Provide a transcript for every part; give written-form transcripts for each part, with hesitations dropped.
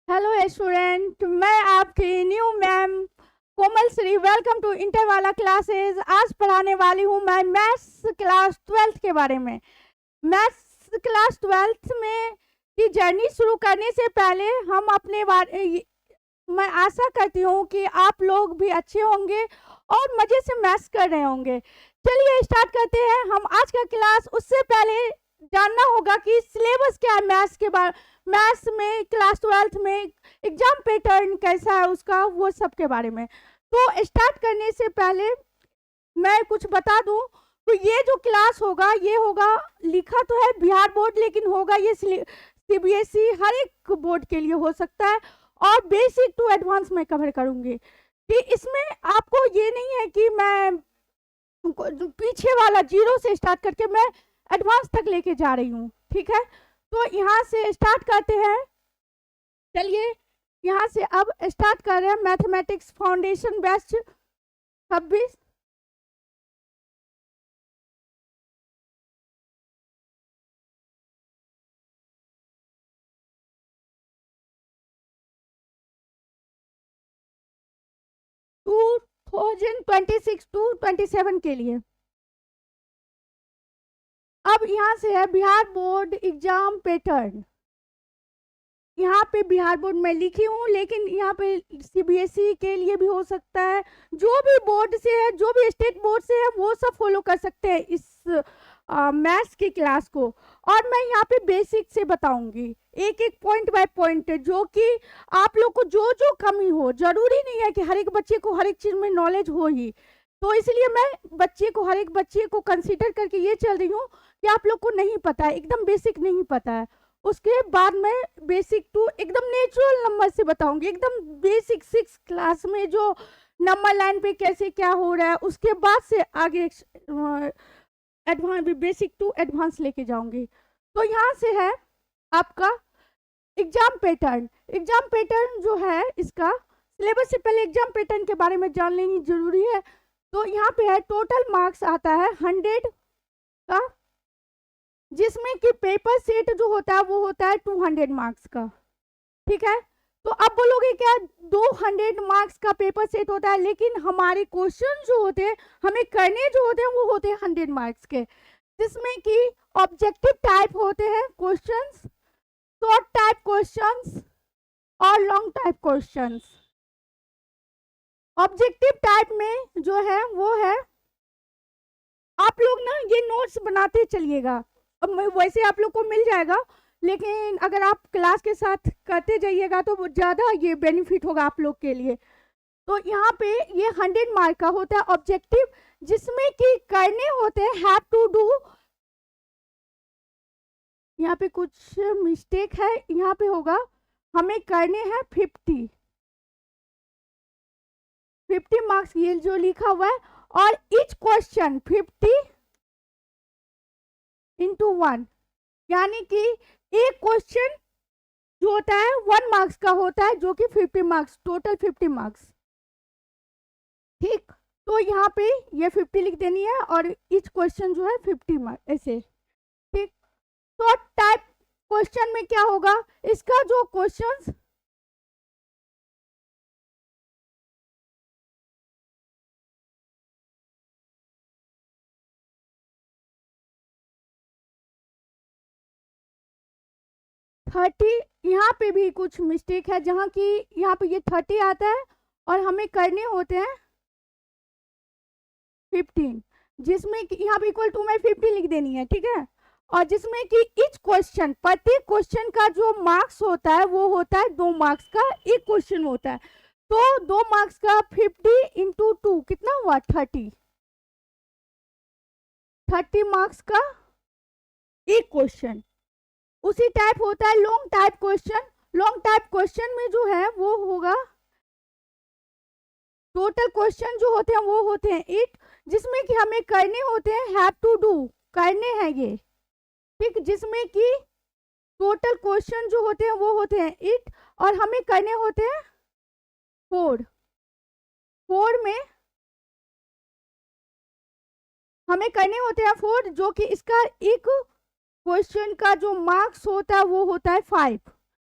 Hello student, मैं आपकी new ma'am Komal Shri. Welcome to inter वाला क्लासेस। आज पढ़ाने वाली हूँ मैं मैथ्स क्लास 12th के बारे में। मैथ्स क्लास 12th में की जर्नी शुरू करने से पहले हम अपने बारे मैं आशा करती हूँ कि आप लोग भी अच्छे होंगे और मज़े से मैथ्स कर रहे होंगे। चलिए स्टार्ट करते हैं हम आज का क्लास। उससे पहले जानना होगा कि सिलेबस क्या है मैथ्स के बारे। मैथ्स में क्लास 12th में एग्जाम पैटर्न कैसा है उसका, वो सब के बारे में। तो स्टार्ट करने से पहले मैं कुछ बता दूं। तो ये जो क्लास होगा ये होगा, लिखा तो है बिहार बोर्ड लेकिन होगा ये सीबीएसई, हर एक बोर्ड के लिए हो सकता है। और बेसिक टू एडवांस में कवर करूंगी कि इसमें आपको ये नहीं है कि मैं पीछे वाला जीरो से स्टार्ट करके मैं एडवांस तक लेके जा रही हूँ। ठीक है, तो यहाँ से स्टार्ट करते हैं। चलिए यहाँ से अब स्टार्ट कर रहे हैं mathematics foundation batch 26। To 2026 to 27 के लिए। अब यहाँ से है बिहार बोर्ड एग्जाम पैटर्न। यहाँ पे बिहार बोर्ड में लिखी हूँ लेकिन यहाँ पे सीबीएसई के लिए भी हो सकता है। जो भी बोर्ड से है, जो भी स्टेट बोर्ड से है, वो सब फॉलो कर सकते हैं इस मैथ्स की क्लास को। और मैं यहाँ पे बेसिक से बताऊंगी एक एक पॉइंट बाय पॉइंट, जो कि आप लोग को जो जो कमी हो, जरूरी नहीं है कि हर एक बच्चे को हर एक चीज में नॉलेज हो ही। तो इसलिए मैं हर एक बच्चे को कंसीडर करके ये चल रही हूँ कि आप लोग को नहीं पता है, एकदम बेसिक नहीं पता है। उसके बाद मैं बेसिक टू एकदम नेचुरल नंबर से बताऊंगी, एकदम बेसिक 6 क्लास में जो नंबर लाइन पे कैसे क्या हो रहा है, उसके बाद से आगे एडवांस बेसिक टू एडवांस लेके जाऊंगी। तो यहाँ से है आपका एग्जाम पैटर्न। एग्जाम पैटर्न जो है इसका सिलेबस से पहले एग्जाम पैटर्न के बारे में जान लेनी जरूरी है। तो यहाँ पे है टोटल मार्क्स आता है 100 का, जिसमें कि पेपर सेट जो होता है वो होता है 200 मार्क्स का। ठीक है, तो अब बोलोगे क्या 200 मार्क्स का पेपर सेट होता है, लेकिन हमारे क्वेश्चन जो होते हैं हमें करने जो होते हैं वो होते हैं 100 मार्क्स के, जिसमें कि ऑब्जेक्टिव टाइप होते हैं क्वेश्चंस, शॉर्ट टाइप क्वेश्चंस और long type questions. Objective type में जो है वो है, आप लोग ना ये नोट्स बनाते चलिएगा। अब वैसे आप लोग को मिल जाएगा, लेकिन अगर आप क्लास के साथ करते जाइएगा तो ज़्यादा ये बेनिफिट होगा आप लोग के लिए। तो यहाँ पे ये 100 मार्क का होता है ऑब्जेक्टिव, जिसमें कि करने होते हैं हैव टू डू। यहाँ पे कुछ मिस्टेक है, यहाँ पे होगा हमें करने हैं 50 मार्क्स, ये जो लिखा हुआ है। और इच क्वेश्चन 50 इंटू 1, यानी कि एक क्वेश्चन जो होता है 1 मार्क्स का होता है, जो कि 50 मार्क्स, टोटल 50 मार्क्स। ठीक, तो यहाँ पे ये 50 लिख देनी है और इच क्वेश्चन जो है 50 मार्क्स ऐसे। ठीक, तो टाइप क्वेश्चन में क्या होगा, इसका जो क्वेश्चंस थर्टी, यहाँ पे भी कुछ मिस्टेक है, जहाँ की यहाँ पे ये 30 आता है और हमें करने होते हैं 15, जिसमें कि यहाँ पे इक्वल टू में 50 लिख देनी है। ठीक है, और जिसमें कि इच क्वेश्चन, प्रत्येक क्वेश्चन का जो मार्क्स होता है वो होता है 2 मार्क्स का, एक क्वेश्चन होता है। तो 2 मार्क्स का 50 इंटू 2 कितना हुआ 30 मार्क्स का एक क्वेश्चन। उसी टाइप होता है long type question. Long type question में जो है वो होगा, टोटल क्वेश्चन जो होते हैं वो होते हैं 8, जिसमें कि हमें करने होते हैं हैव टू डू, करने हैं ये। ठीक, जिसमें कि टोटल क्वेश्चन जो होते हैं वो होते हैं 8 और हमें करने होते हैं 4 में हमें करने होते हैं 4, जो कि इसका एक क्वेश्चन का जो मार्क्स होता है वो होता है 5।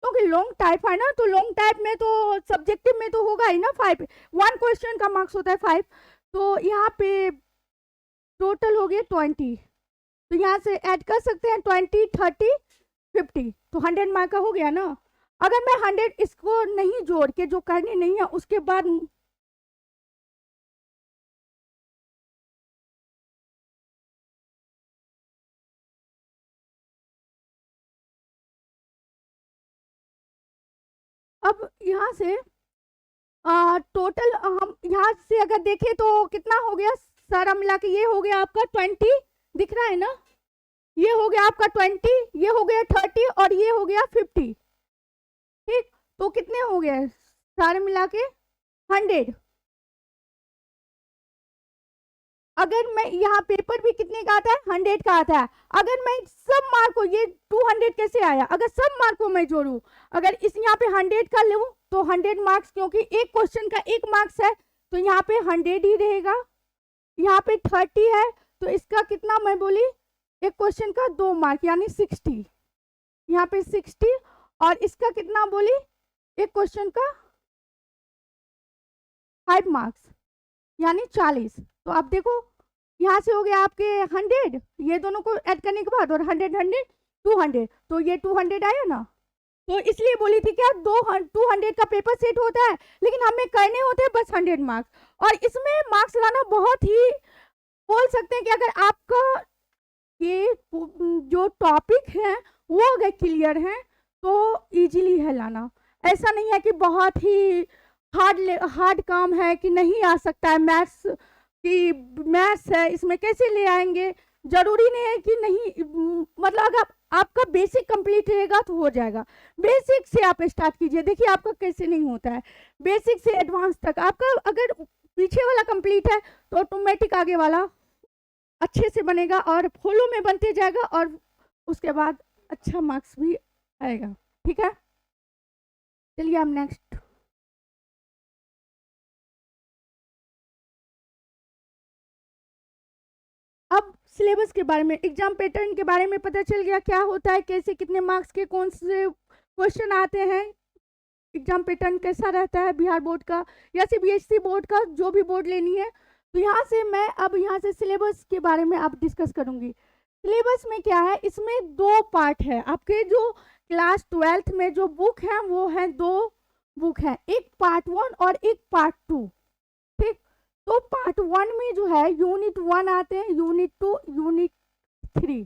क्योंकि लॉन्ग टाइप है ना, तो लॉन्ग टाइप में तो सब्जेक्टिव में तो होगा ही ना 5, 1 क्वेश्चन का मार्क्स होता है 5, तो यहाँ पे टोटल हो गया 20, तो यहाँ से ऐड कर सकते हैं 20, 30, 50, तो 100 मार्क का हो गया ना। अगर मैं 100 इसको नहीं जोड़ के, जो करनी नहीं है उसके बाद, अब यहाँ से टोटल हम यहाँ से अगर देखें तो कितना हो गया सारा मिला के, ये हो गया आपका 20, दिख रहा है ना, ये हो गया आपका 20, ये हो गया 30 और ये हो गया 50, ठीक, तो कितने हो गए सारे मिला के 100। अगर मैं यहाँ पेपर भी कितने का आता है 100 का आता है, अगर मैं सब मार्क को, ये 200 कैसे आया, अगर सब मार्क को मैं जोड़ू, अगर इस यहाँ पे 100 का लूँ तो 100 मार्क्स, क्योंकि एक क्वेश्चन का 1 मार्क्स है तो यहाँ पे 100 ही रहेगा, यहाँ पे 30 है तो इसका कितना मैं बोली, एक क्वेश्चन का 2 मार्क यानी 60, यहाँ पे 60, और इसका कितना बोली, एक क्वेश्चन का 5 मार्क्स यानी 40, तो आप देखो यहाँ से हो गया आपके 100, ये दोनों को ऐड करने के बाद, और 100 100 200, तो ये 200 आया ना, तो इसलिए बोली थी क्या 200 का पेपर सेट होता है, लेकिन हमें करने होते हैं बस 100 मार्क्स, और इसमें मार्क्स लाना बहुत ही, बोल सकते हैं कि अगर आपका ये जो टॉपिक है वो अगर क्लियर है तो इजीली है लाना, ऐसा नहीं है कि बहुत ही हार्ड काम है कि नहीं आ सकता है, मैथ्स की मैथ्स है इसमें कैसे ले आएंगे, जरूरी नहीं है कि नहीं, मतलब अगर आपका बेसिक कंप्लीट रहेगा तो हो जाएगा, बेसिक से आप स्टार्ट कीजिए, देखिए आपका कैसे नहीं होता है, बेसिक से एडवांस तक आपका अगर पीछे वाला कंप्लीट है तो ऑटोमेटिक आगे वाला अच्छे से बनेगा और फॉलो में बनते जाएगा, और उसके बाद अच्छा मार्क्स भी आएगा, ठीक है। चलिए हम नेक्स्ट, अब सिलेबस के बारे में, एग्जाम पैटर्न के बारे में पता चल गया क्या होता है, कैसे कितने मार्क्स के कौन से क्वेश्चन आते हैं, एग्जाम पैटर्न कैसा रहता है बिहार बोर्ड का या सीबीएसई बोर्ड का, जो भी बोर्ड लेनी है। तो यहाँ से मैं अब यहाँ से सिलेबस के बारे में अब डिस्कस करूंगी। सिलेबस में क्या है, इसमें 2 पार्ट है, आपके जो क्लास 12th में जो बुक है वो है 2 बुक है, एक पार्ट 1 और एक पार्ट 2, ठीक। तो पार्ट 1 में जो है यूनिट 1 आते हैं, यूनिट 2, यूनिट 3।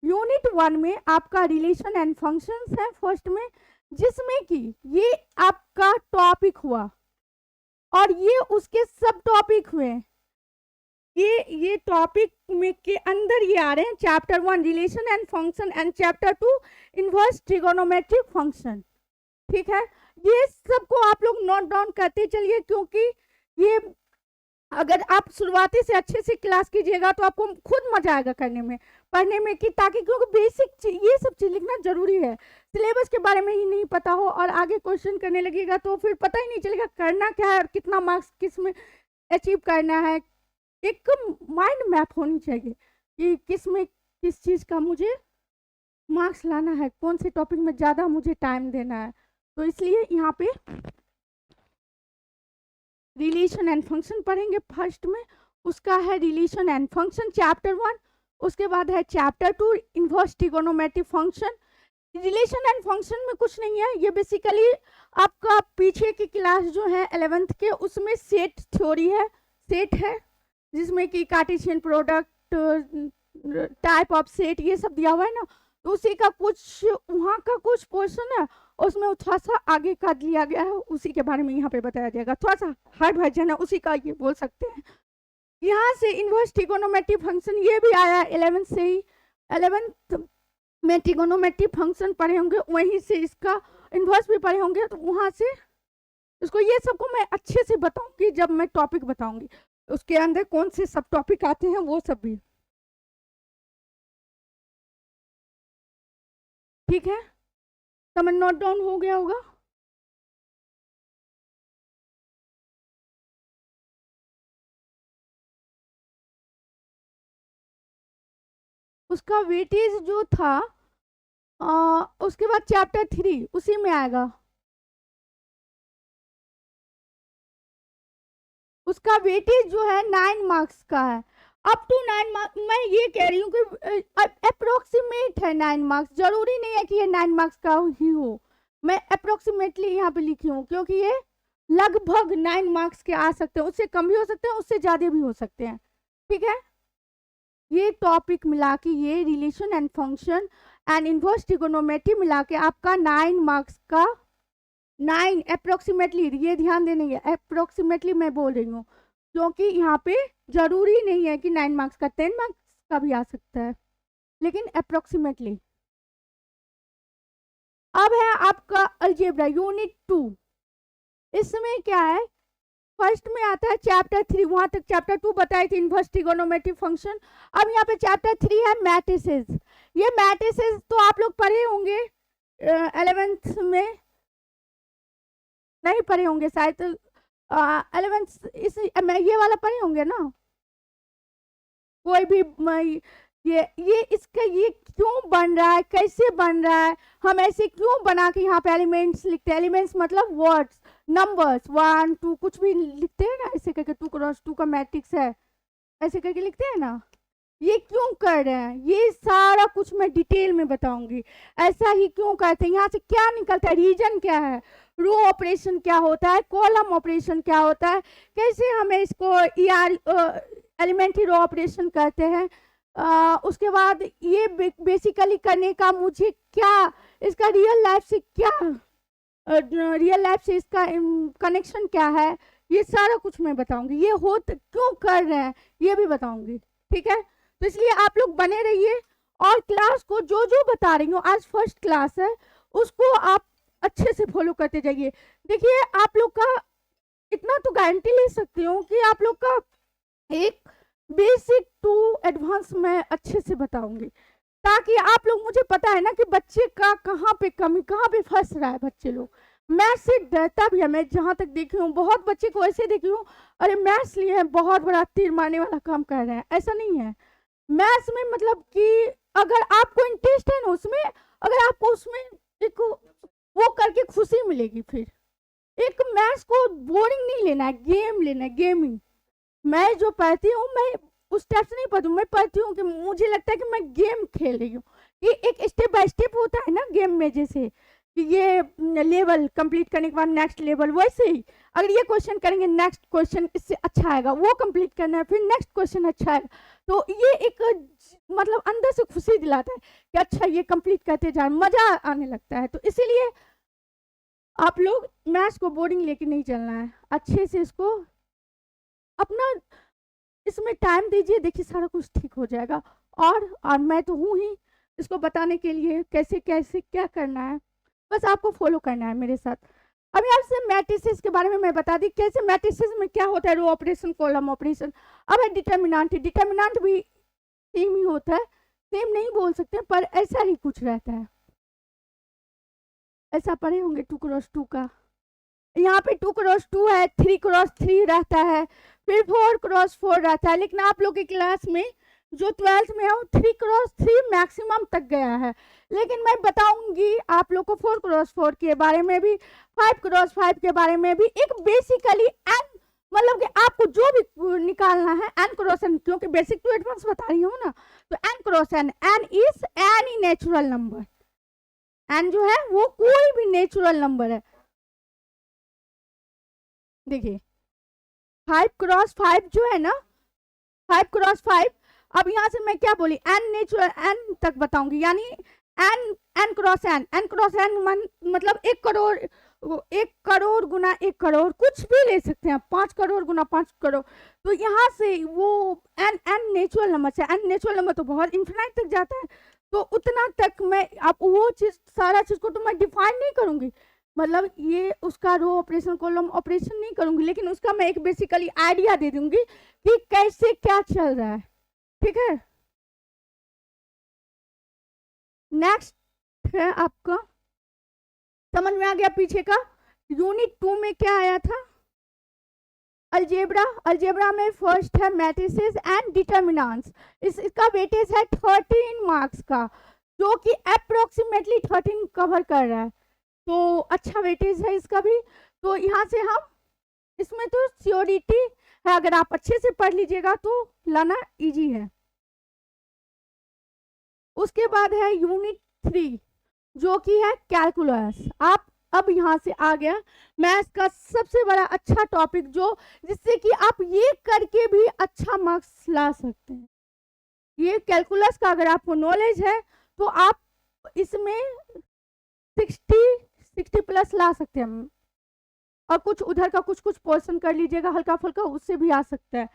यूनिट 1 में आपका रिलेशन एंड फंक्शंस है फर्स्ट में, जिसमें कि ये आपका टॉपिक हुआ और ये उसके सब टॉपिक हुए, ये टॉपिक में के अंदर ये आ रहे हैं, chapter 1 relation and function and chapter 2 inverse trigonometric function, ठीक है। ये सबको आप लोग नोट डाउन करते चलिए, क्योंकि ये अगर आप शुरुआती से अच्छे से क्लास कीजिएगा तो आपको खुद मजा आएगा करने में, पढ़ने में, कि ताकि क्योंकि बेसिक ये सब चीज लिखना जरूरी है, सिलेबस के बारे में ही नहीं पता हो और आगे क्वेश्चन करने लगेगा तो फिर पता ही नहीं चलेगा करना क्या है और कितना मार्क्स किस में अचीव करना है। एक माइंड मैप होनी चाहिए कि किस में किस चीज़ का मुझे मार्क्स लाना है, कौन से टॉपिक में ज़्यादा मुझे टाइम देना है। तो इसलिए यहाँ पे रिलेशन एंड फंक्शन पढ़ेंगे फर्स्ट में, उसका है रिलेशन एंड फंक्शन चैप्टर 1, उसके बाद है chapter 2 inverse trigonometric function. Relation and function में कुछ नहीं है, ये बेसिकली आपका पीछे की क्लास जो है 11th के उसमें सेट थ्योरी है, सेट है जिसमें कि Cartesian product, type of set ये सब दिया हुआ है ना, तो उसी का कुछ वहाँ का कुछ पोर्शन है, उसमें थोड़ा सा आगे का लिया गया है, उसी के बारे में यहाँ पे बताया जाएगा, थोड़ा सा हार्ड वर्जन है उसी का, ये बोल सकते हैं। यहाँ से इनवर्स ट्रिगोनोमेट्रिक फंक्शन ये भी आया 11th से ही, 11th में ट्रिगोनोमेट्रिक फंक्शन पढ़े होंगे, वहीं से इसका इनवर्स भी पढ़े होंगे, तो वहाँ से इसको ये सबको मैं अच्छे से बताऊंगी जब मैं टॉपिक बताऊंगी, उसके अंदर कौन से सब टॉपिक आते हैं वो सब भी, ठीक है। समझ नोट डाउन हो गया होगा। उसका वेटेज जो था उसके बाद चैप्टर 3 उसी में आएगा, उसका वेटेज जो है 9 मार्क्स का है, अप टू 9 मार्क्स। मैं ये कह रही हूँ कि अप्रोक्सीमेट है 9 मार्क्स, जरूरी नहीं है कि ये 9 मार्क्स का ही हो। मैं अप्रोक्सीमेटली यहाँ पे लिखी हूँ क्योंकि ये लगभग 9 मार्क्स के आ सकते हैं, उससे कम भी हो सकते हैं, उससे ज़्यादा भी हो सकते हैं। ठीक है, ये टॉपिक मिला के, ये relation and function and inverse trigonometry मिला के आपका 9 मार्क्स का, 9 अप्रोक्सीमेटली, ये ध्यान देने के अप्रोक्सीमेटली मैं बोल रही हूँ क्योंकि यहाँ पे जरूरी नहीं है कि 9 मार्क्स का, 10 मार्क्स का भी आ सकता है, लेकिन अप्रोक्सीमेटली। अब है आपका अलजेब्रा यूनिट 2। इसमें क्या है, फर्स्ट में आता है चैप्टर 3, वहां तक चैप्टर 2 बताई थी इनवर्स ट्रिगोनोमेट्री फंक्शन। अब यहाँ पे चैप्टर 3 है मैट्रिसेस। ये मैट्रिसेस तो आप लोग पढ़े होंगे 11th में, नहीं पढ़े होंगे शायद, 11th इस ये वाला पढ़े होंगे ना कोई भी। ये इसका ये क्यों बन रहा है, कैसे बन रहा है, हम ऐसे क्यों बना के यहाँ पे एलिमेंट्स लिखते हैं, एलिमेंट्स मतलब वर्ड्स, नंबर्स 1 2 कुछ भी लिखते हैं ना, ऐसे करके 2 क्रॉस 2 का मैट्रिक्स है, ऐसे करके लिखते हैं ना, ये क्यों कर रहे हैं, ये सारा कुछ मैं डिटेल में बताऊंगी। ऐसा ही क्यों करते हैं, यहाँ से क्या निकलता है, रीजन क्या है, रो ऑपरेशन क्या होता है, कॉलम ऑपरेशन क्या होता है, कैसे हमें इसको एलिमेंट्री रो ऑपरेशन करते हैं। उसके बाद ये बेसिकली करने का मुझे क्या, इसका रियल लाइफ से क्या, रियल लाइफ से इसका कनेक्शन क्या है, ये सारा कुछ मैं बताऊंगी। ये हो क्यों कर रहे हैं ये भी बताऊंगी। ठीक है, तो इसलिए आप लोग बने रहिए और क्लास को जो जो बता रही हूँ, आज फर्स्ट क्लास है, उसको आप अच्छे से फॉलो करते जाइए। देखिए आप लोग का इतना तो गारंटी ले सकती हूँ कि आप लोग का एक बेसिक टू एडवांस मैं अच्छे से बताऊंगी, ताकि आप लोग, मुझे पता है ना कि बच्चे का कहाँ पे कमी, कहाँ पे फंस रहा है बच्चे लोग। मैथ्स से डरता भी है, मैं जहाँ तक देखी हूँ बहुत बच्चे को ऐसे देखी हूँ, अरे मैथ्स लिए हैं बहुत बड़ा तीर मारने वाला काम कर रहे हैं। ऐसा नहीं है, मैथ्स में मतलब कि अगर आपको इंटरेस्ट है ना उसमें, अगर आपको उसमें एक वो करके खुशी मिलेगी, फिर एक मैथ्स को बोरिंग नहीं लेना है, गेम लेना है, गेमिंग। मैं जो पढ़ती हूँ मैं उस टाइप से नहीं पढ़ती हूँ, मैं पढ़ती हूँ कि मुझे लगता है कि मैं गेम खेल रही हूँ, कि एक स्टेप बाय स्टेप होता है ना गेम में, जैसे कि ये लेवल कंप्लीट करने के बाद नेक्स्ट लेवल, वैसे ही अगर ये क्वेश्चन करेंगे नेक्स्ट क्वेश्चन इससे अच्छा आएगा, वो कंप्लीट करना है, फिर नेक्स्ट क्वेश्चन अच्छा आएगा, तो ये एक मतलब अंदर से खुशी दिलाता है कि अच्छा ये कंप्लीट करते जाए, मजा आने लगता है। तो इसीलिए आप लोग मैथ्स को बोरिंग लेके नहीं चलना है, अच्छे से इसको अपना इसमें टाइम दीजिए, देखिए सारा कुछ ठीक हो जाएगा। और मैं तो हूँ ही इसको बताने के लिए कैसे कैसे क्या करना है, बस आपको फॉलो करना है मेरे साथ। अभी आपसे मैट्रिसेस के बारे में मैं बता दी, कैसे मैट्रिसेस में क्या होता है, रो ऑपरेशन, कॉलम ऑपरेशन। अब है डिटर्मिनेंट, डिटर्मिनेंट भी सेम ही होता है, सेम नहीं बोल सकते पर ऐसा ही कुछ रहता है, ऐसा पढ़े होंगे 2 क्रॉस 2 का। यहाँ पे 2 क्रॉस 2 है, 3 क्रॉस 3 रहता है, फिर 4 क्रॉस 4 रहता है। लेकिन आप लोग की क्लास में जो 12th में है वो 3 क्रॉस 3 मैक्सिमम तक गया है, लेकिन मैं बताऊंगी आप लोग को 4 क्रॉस 4 के बारे में भी, 5 क्रॉस 5 के बारे में भी। एक बेसिकली एन, मतलब कि आपको जो भी निकालना है एन क्रॉस एन, क्योंकि बेसिक टू एडवांस बता रही हूँ ना, तो n cross n, n is any natural number, n जो है वो कोई भी नेचुरल नंबर है। देखिए 5 क्रॉस 5 जो है ना, 5 क्रॉस 5, अब यहाँ से मैं क्या बोली, एन नेचुरल एन तक बताऊंगी, यानी n, n cross n, n cross n मतलब 1 करोड़, 1 करोड़ गुना 1 करोड़, कुछ भी ले सकते हैं, 5 करोड़ गुना 5 करोड़। तो यहाँ से वो एन, एन नेचुरल नंबर से, एन नेचुरल नंबर तो बहुत इन्फिनाइट तक जाता है, तो उतना तक मैं आप वो चीज, सारा चीज को तो मैं डिफाइन नहीं करूंगी, मतलब ये उसका रो ऑपरेशन, कॉलम ऑपरेशन नहीं करूंगी, लेकिन उसका मैं एक बेसिकली आइडिया दे दूंगी कि कैसे क्या चल रहा है। ठीक है, नेक्स्ट है आपका, समझ में आ गया पीछे का। यूनिट 2 में क्या आया था, अलजेब्रा। अलजेब्रा में फर्स्ट है मैट्रिसेस एंड डिटर्मिनेंट्स, इसका वेटेज है 13 मार्क्स का। जो कि अप्रोक्सीमेटली 13 कवर कर रहा है, तो अच्छा वेटेज है इसका भी। तो यहाँ से हम इसमें तो सियोरिटी है, अगर आप अच्छे से पढ़ लीजिएगा तो लाना इजी है। उसके बाद है यूनिट 3 जो कि है कैलकुलस। आप अब यहाँ से आ गया मैथ्स का सबसे बड़ा अच्छा टॉपिक, जो जिससे कि आप ये करके भी अच्छा मार्क्स ला सकते हैं। ये कैलकुलस का अगर आपको नॉलेज है तो आप इसमें 60 प्लस ला सकते हैं, और कुछ उधर का कुछ पोर्शन कर लीजिएगा हल्का फुल्का, उससे भी आ सकता है।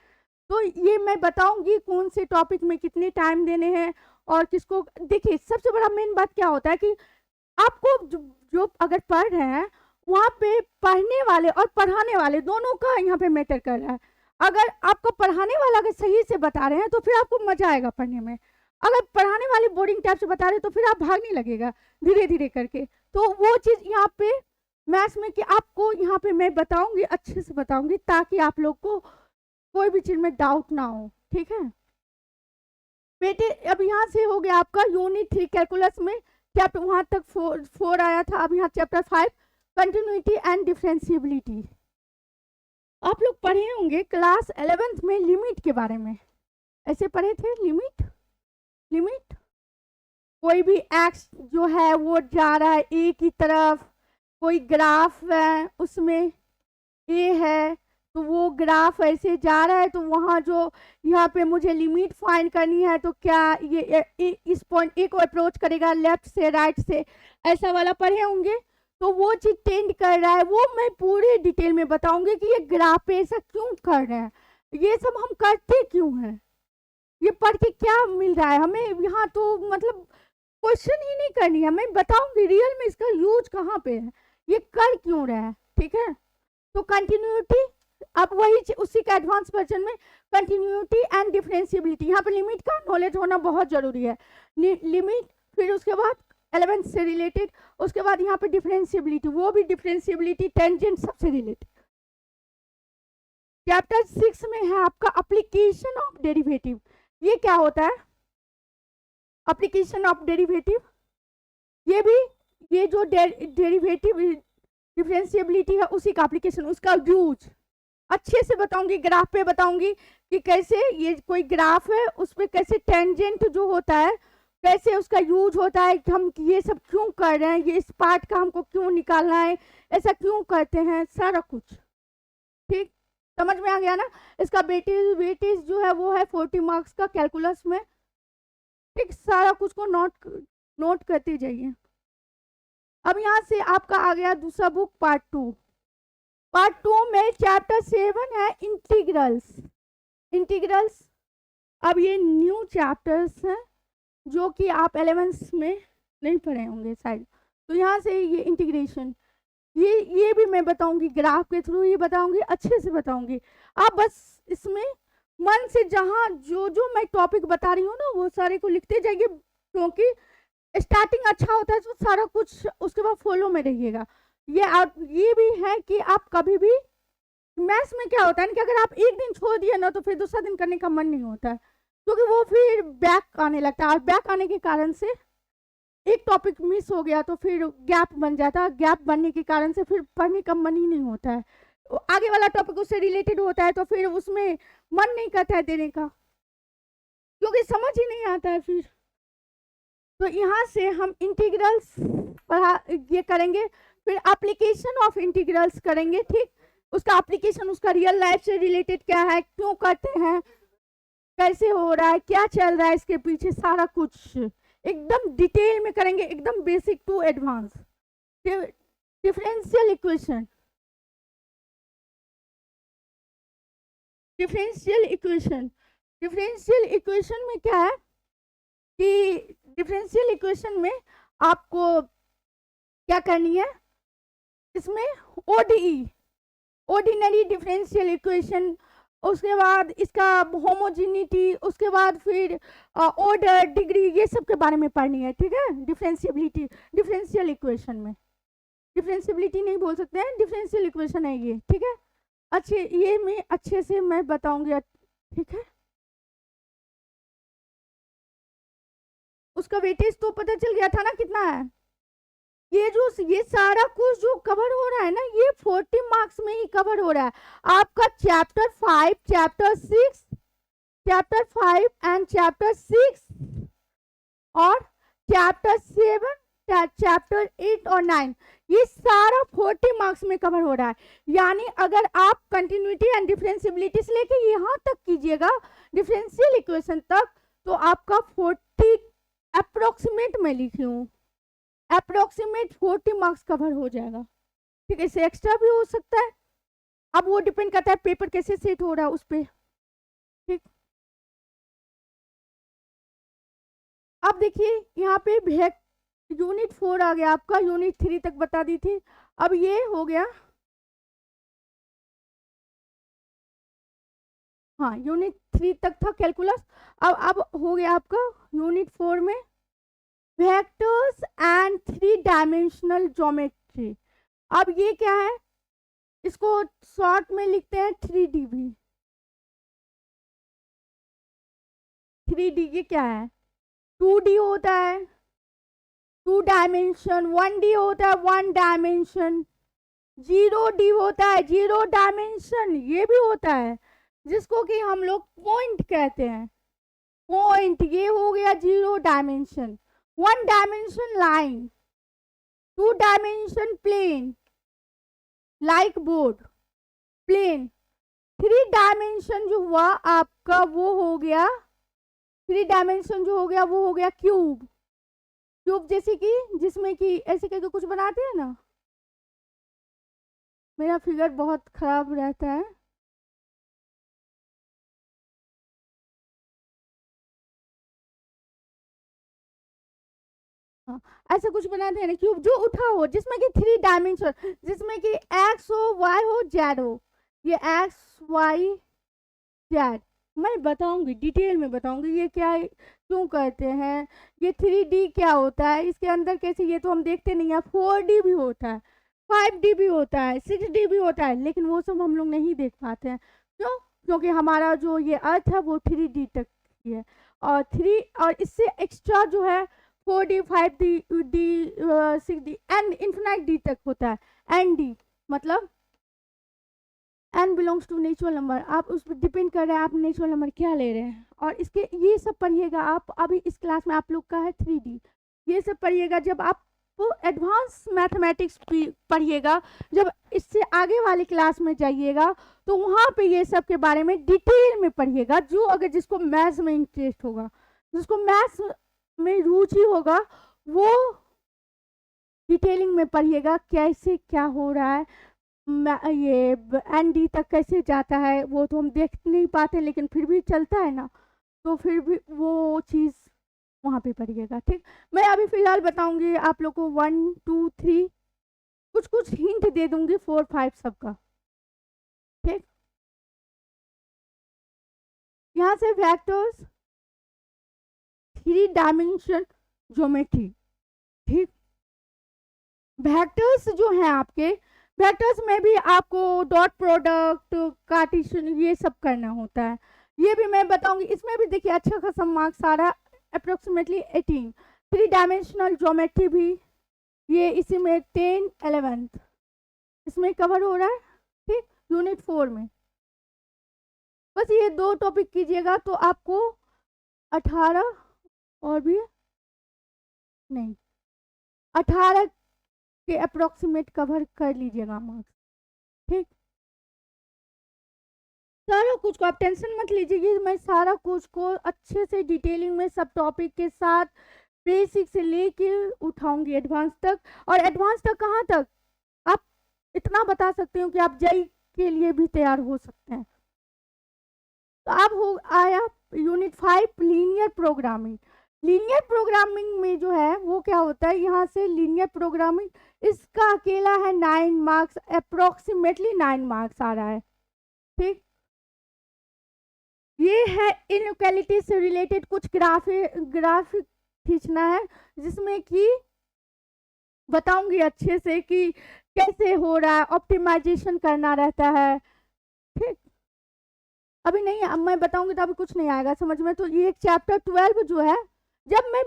तो ये मैं बताऊंगी कौन से टॉपिक में कितने टाइम देने हैं और किसको। देखिए सबसे बड़ा मेन बात क्या होता है कि आपको जो अगर पढ़ रहे हैं वहाँ पे पढ़ने वाले और पढ़ाने वाले दोनों का यहाँ पे मैटर कर रहा है। अगर आपको पढ़ाने वाला अगर सही से बता रहे हैं तो फिर आपको मजा आएगा पढ़ने में। अगर पढ़ाने वाले बोरिंग टाइप से बता रहे हैं तो फिर आप भागने लगेगा धीरे धीरे करके। तो वो चीज़ यहाँ पे मैथ्स में कि आपको यहाँ पे मैं बताऊंगी, अच्छे से बताऊंगी, ताकि आप लोग को कोई भी चीज में डाउट ना हो। ठीक है बेटे, अब यहाँ से हो गया आपका यूनिट 3 कैलकुलस में चैप्टर, वहां तक 4 आया था। अब यहाँ चैप्टर 5 कंटिन्यूटी एंड डिफरेंशिएबिलिटी। आप लोग पढ़े होंगे क्लास 11th में लिमिट के बारे में, ऐसे पढ़े थे लिमिट कोई भी एक्स जो है वो जा रहा है ए की तरफ, कोई ग्राफ है उसमें ए है तो वो ग्राफ ऐसे जा रहा है, तो वहाँ जो यहाँ पे मुझे लिमिट फाइंड करनी है तो क्या ये इस पॉइंट ए को अप्रोच करेगा लेफ्ट से राइट से, ऐसा वाला पढ़े होंगे। तो वो चीज टेंड कर रहा है, वो मैं पूरे डिटेल में बताऊंगी कि ये ग्राफ पे ऐसा क्यों कर रहे हैं, ये सब हम करते क्यों हैं, ये पढ़ के क्या मिल रहा है हमें। यहाँ तो मतलब क्वेश्चन ही नहीं करनी है, मैं बताऊंगी रियल में इसका यूज कहाँ पे है, ये कर क्यों रहा है। ठीक है तो कंटिन्यूटी, अब वही उसी का एडवांस वर्जन में कंटिन्यूटी एंड डिफरेंशिएबिलिटी। यहाँ पे लिमिट का नॉलेज होना बहुत जरूरी है, लिमिट, फिर उसके बाद 11 से रिलेटेड, उसके बाद यहाँ पे डिफरेंशिएबिलिटी, वो भी डिफरेंशिएबिलिटी टेंजेंट सबसे रिलेटेड। चैप्टर 6 में है आपका एप्लीकेशन ऑफ डेरिवेटिव। ये क्या होता है एप्लीकेशन ऑफ डेरिवेटिव, ये भी ये जो डेरिवेटिव डिफरेंशिएबिलिटी है उसी का एप्लीकेशन, उसका यूज अच्छे से बताऊंगी, ग्राफ पे बताऊंगी कि कैसे ये कोई ग्राफ है उस पर कैसे टेंजेंट जो होता है कैसे उसका यूज होता है, हम ये सब क्यों कर रहे हैं, ये इस पार्ट का हमको क्यों निकालना है, ऐसा क्यों करते हैं, सारा कुछ। ठीक समझ में आ गया ना। इसका वेटेज जो है वो है 40 मार्क्स का कैलकुलस में। ठीक सारा कुछ को नोट करते जाइए। अब यहाँ से आपका आ गया दूसरा बुक पार्ट 2। पार्ट 2 में चैप्टर 7 है इंटीग्रल्स। अब ये न्यू चैप्टर्स हैं जो कि आप 11th में नहीं पढ़े होंगे शायद। तो यहाँ से ये इंटीग्रेशन, ये भी मैं बताऊंगी ग्राफ के थ्रू, ये बताऊंगी अच्छे से बताऊंगी। आप बस इसमें मन से जहाँ जो मैं टॉपिक बता रही हूँ ना वो सारे को लिखते जाइए, क्योंकि स्टार्टिंग अच्छा होता है तो सारा कुछ उसके बाद फॉलो में रहिएगा। ये भी है कि आप कभी भी मैथ्स में क्या होता है कि अगर आप एक दिन छोड़ दिए ना तो फिर दूसरा दिन करने का मन नहीं होता है, क्योंकि वो फिर बैक आने लगता है, और बैक आने के कारण से एक टॉपिक मिस हो गया तो फिर गैप बन जाता है, गैप बनने के कारण से फिर पढ़ने का मन ही नहीं होता है, आगे वाला टॉपिक उससे रिलेटेड होता है तो फिर उसमें मन नहीं करता है देने का, क्योंकि समझ ही नहीं आता है फिर। तो यहाँ से हम इंटीग्रल्स ये करेंगे, फिर एप्लीकेशन ऑफ इंटीग्रल्स करेंगे। ठीक उसका एप्लीकेशन उसका रियल लाइफ से रिलेटेड क्या है, क्यों करते हैं, कैसे हो रहा है, क्या चल रहा है इसके पीछे, सारा कुछ एकदम डिटेल में करेंगे, एकदम basic to advance. Differential equation, differential equation में क्या है कि डिफरेंशियल इक्वेशन में आपको क्या करनी है, इसमें ओडीई ऑर्डिनरी डिफरेंशियल इक्वेशन, उसके बाद इसका होमोजेनिटी, उसके बाद फिर ऑर्डर, डिग्री, ये सब के बारे में पढ़नी है। ठीक है डिफरेंशिएबिलिटी, डिफरेंशियल इक्वेशन में डिफरेंशिएबिलिटी नहीं बोल सकते हैं, डिफरेंशियल इक्वेशन है ये। ठीक है अच्छे, ये मैं अच्छे से मैं बताऊंगी। ठीक है उसका वेटेज तो पता चल गया था ना कितना है। ये सारा कुछ जो कवर हो रहा है ना, ये 40 मार्क्स में ही कवर हो रहा है। आपका चैप्टर 5, चैप्टर 6 और चैप्टर 7, चैप्टर 8 और 9, ये सारा 40 मार्क्स में कवर हो रहा है। यानी अगर आप कंटिन्यूटी एंड डिफरेंशियबिलिटी से लेके यहाँ तक कीजिएगा, डिफरेंशियल इक्वेशन तक, तो आपका 40 अप्रोक्सीमेट में लिखी हूँ, अप्रोक्सीमेट 40 मार्क्स कवर हो जाएगा। ठीक है, इससे एक्स्ट्रा भी हो सकता है, अब वो डिपेंड करता है पेपर कैसे सेट हो रहा है उस पर। ठीक, अब देखिए यहाँ पे यूनिट 4 आ गया आपका, यूनिट 3 तक बता दी थी, अब ये हो गया, हाँ यूनिट 3 तक था कैलकुलस। अब हो गया आपका यूनिट 4 में वेक्टर्स एंड 3 डायमेंशनल ज्योमेट्री। अब ये क्या है, इसको शॉर्ट में लिखते हैं 3D भी। 3D ये क्या है, 2D होता है 2 डायमेंशन, 1D होता है 1 डायमेंशन, 0D होता है 0 डायमेंशन, ये भी होता है जिसको कि हम लोग पॉइंट कहते हैं, पॉइंट, ये हो गया 0 dimension. 1 dimension line, 2 dimension plane like board plane, 3 dimension जो हुआ आपका वो हो गया, 3 डायमेंशन जो हो गया वो हो गया क्यूब। क्यूब जैसे कि जिसमें कि ऐसे करके कुछ बनाते हैं ना, मेरा फिगर बहुत खराब रहता है, हाँ, ऐसा कुछ बनाते हैं ना क्यूब जो उठा हो, जिसमें कि 3 डायमेंशन, जिसमें कि एक्स हो, वाई हो, जेड हो, ये एक्स वाई जेड, मैं बताऊंगी डिटेल में बताऊंगी ये क्या है, क्यों कहते हैं, ये 3D क्या होता है, इसके अंदर कैसे, ये तो हम देखते नहीं है। 4D भी होता है, 5D भी होता है, 6D भी होता है, लेकिन वो सब हम लोग नहीं देख पाते हैं। क्यों? क्योंकि हमारा जो ये अर्थ है वो 3D तक की है, और इससे एक्स्ट्रा जो है 4D 5D 6D and infinite D तक होता है। ND मतलब n belongs to natural number, आप उस पर डिपेंड कर रहे हैं आप नेचुरल नंबर क्या ले रहे हैं, और इसके ये सब पढ़िएगा आप। अभी इस क्लास में आप लोग का है 3D, ये सब पढ़िएगा जब आप एडवांस मैथमेटिक्स पढ़िएगा, जब इससे आगे वाली क्लास में जाइएगा तो वहाँ पे ये सब के बारे में डिटेल में पढ़िएगा। जो अगर जिसको मैथ्स में इंटरेस्ट होगा, जिसको मैथ्स में रुचि होगा, वो डिटेलिंग में पढ़िएगा कैसे क्या हो रहा है, ये ND तक कैसे जाता है, वो तो हम देख नहीं पाते लेकिन फिर भी चलता है ना, तो फिर भी वो चीज़ वहाँ पे पढ़िएगा। ठीक, मैं अभी फिलहाल बताऊंगी आप लोग को 1 2 3, कुछ कुछ हिंट दे दूंगी 4 5 सबका। ठीक, यहाँ से वेक्टर्स 3 डायमेंशन ज्योमेट्री। ठीक, वेक्टर्स जो हैं आपके, वेक्टर्स में भी आपको डॉट प्रोडक्ट, कार्टेशियन, ये सब करना होता है, ये भी मैं बताऊंगी। इसमें भी देखिए अच्छा खासा मार्क्स आ रहा है, अप्रोक्सीमेटली 18। 3 डायमेंशनल ज्योमेट्री भी ये इसी में 10 11 इसमें कवर हो रहा है। ठीक, यूनिट 4 में बस ये 2 टॉपिक कीजिएगा तो आपको 18 और भी नहीं 18 के अप्रोक्सीमेट कवर कर लीजिएगा मार्क्स। ठीक, सारा कुछ को आप टेंशन मत लीजिए, मैं सारा कुछ को अच्छे से डिटेलिंग में सब टॉपिक के साथ बेसिक से लेके उठाऊंगी एडवांस तक। और एडवांस तक कहाँ तक, आप इतना बता सकते हो कि आप जेई के लिए भी तैयार हो सकते हैं। तो अब हो आया unit 5 linear programming. Linear programming में जो है वो क्या होता है, यहाँ से लीनियर प्रोग्रामिंग, इसका अकेला है 9 मार्क्स, अप्रोक्सीमेटली 9 मार्क्स आ रहा है। ठीक, ये है इनइक्वालिटी से रिलेटेड कुछ ग्राफिक खींचना है, जिसमें कि बताऊंगी अच्छे से कि कैसे हो रहा है, ऑप्टिमाइजेशन करना रहता है। ठीक, अभी नहीं, अब मैं बताऊंगी तो अभी कुछ नहीं आएगा समझ में। तो ये चैप्टर 12 जो है, जब मैं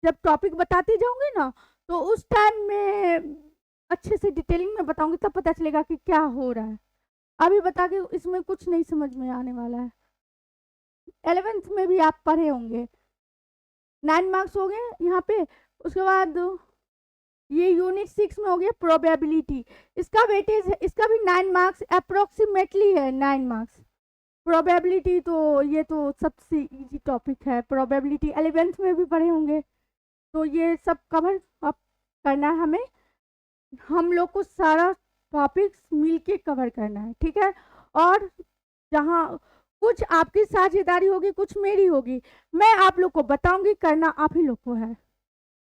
जब टॉपिक बताती जाऊंगी ना तो उस टाइम में अच्छे से डिटेलिंग में बताऊंगी, तब पता चलेगा कि क्या हो रहा है। अभी बता के इसमें कुछ नहीं समझ में आने वाला है। 11th में भी आप पढ़े होंगे, 9 मार्क्स हो गए यहाँ पे। उसके बाद ये यूनिट 6 में हो गया प्रोबेबिलिटी, इसका वेटेज है, इसका भी 9 मार्क्स अप्रोक्सीमेटली है, 9 मार्क्स। प्रोबेबिलिटी तो ये तो सबसे इजी टॉपिक है, प्रोबेबिलिटी 11th में भी पढ़े होंगे। तो ये सब कवर अप करना है हमें, हम लोग को सारा टॉपिक्स मिलके कवर करना है, ठीक है। और जहाँ कुछ आपकी साझेदारी होगी, कुछ मेरी होगी, मैं आप लोग को बताऊंगी, करना आप ही लोग को है।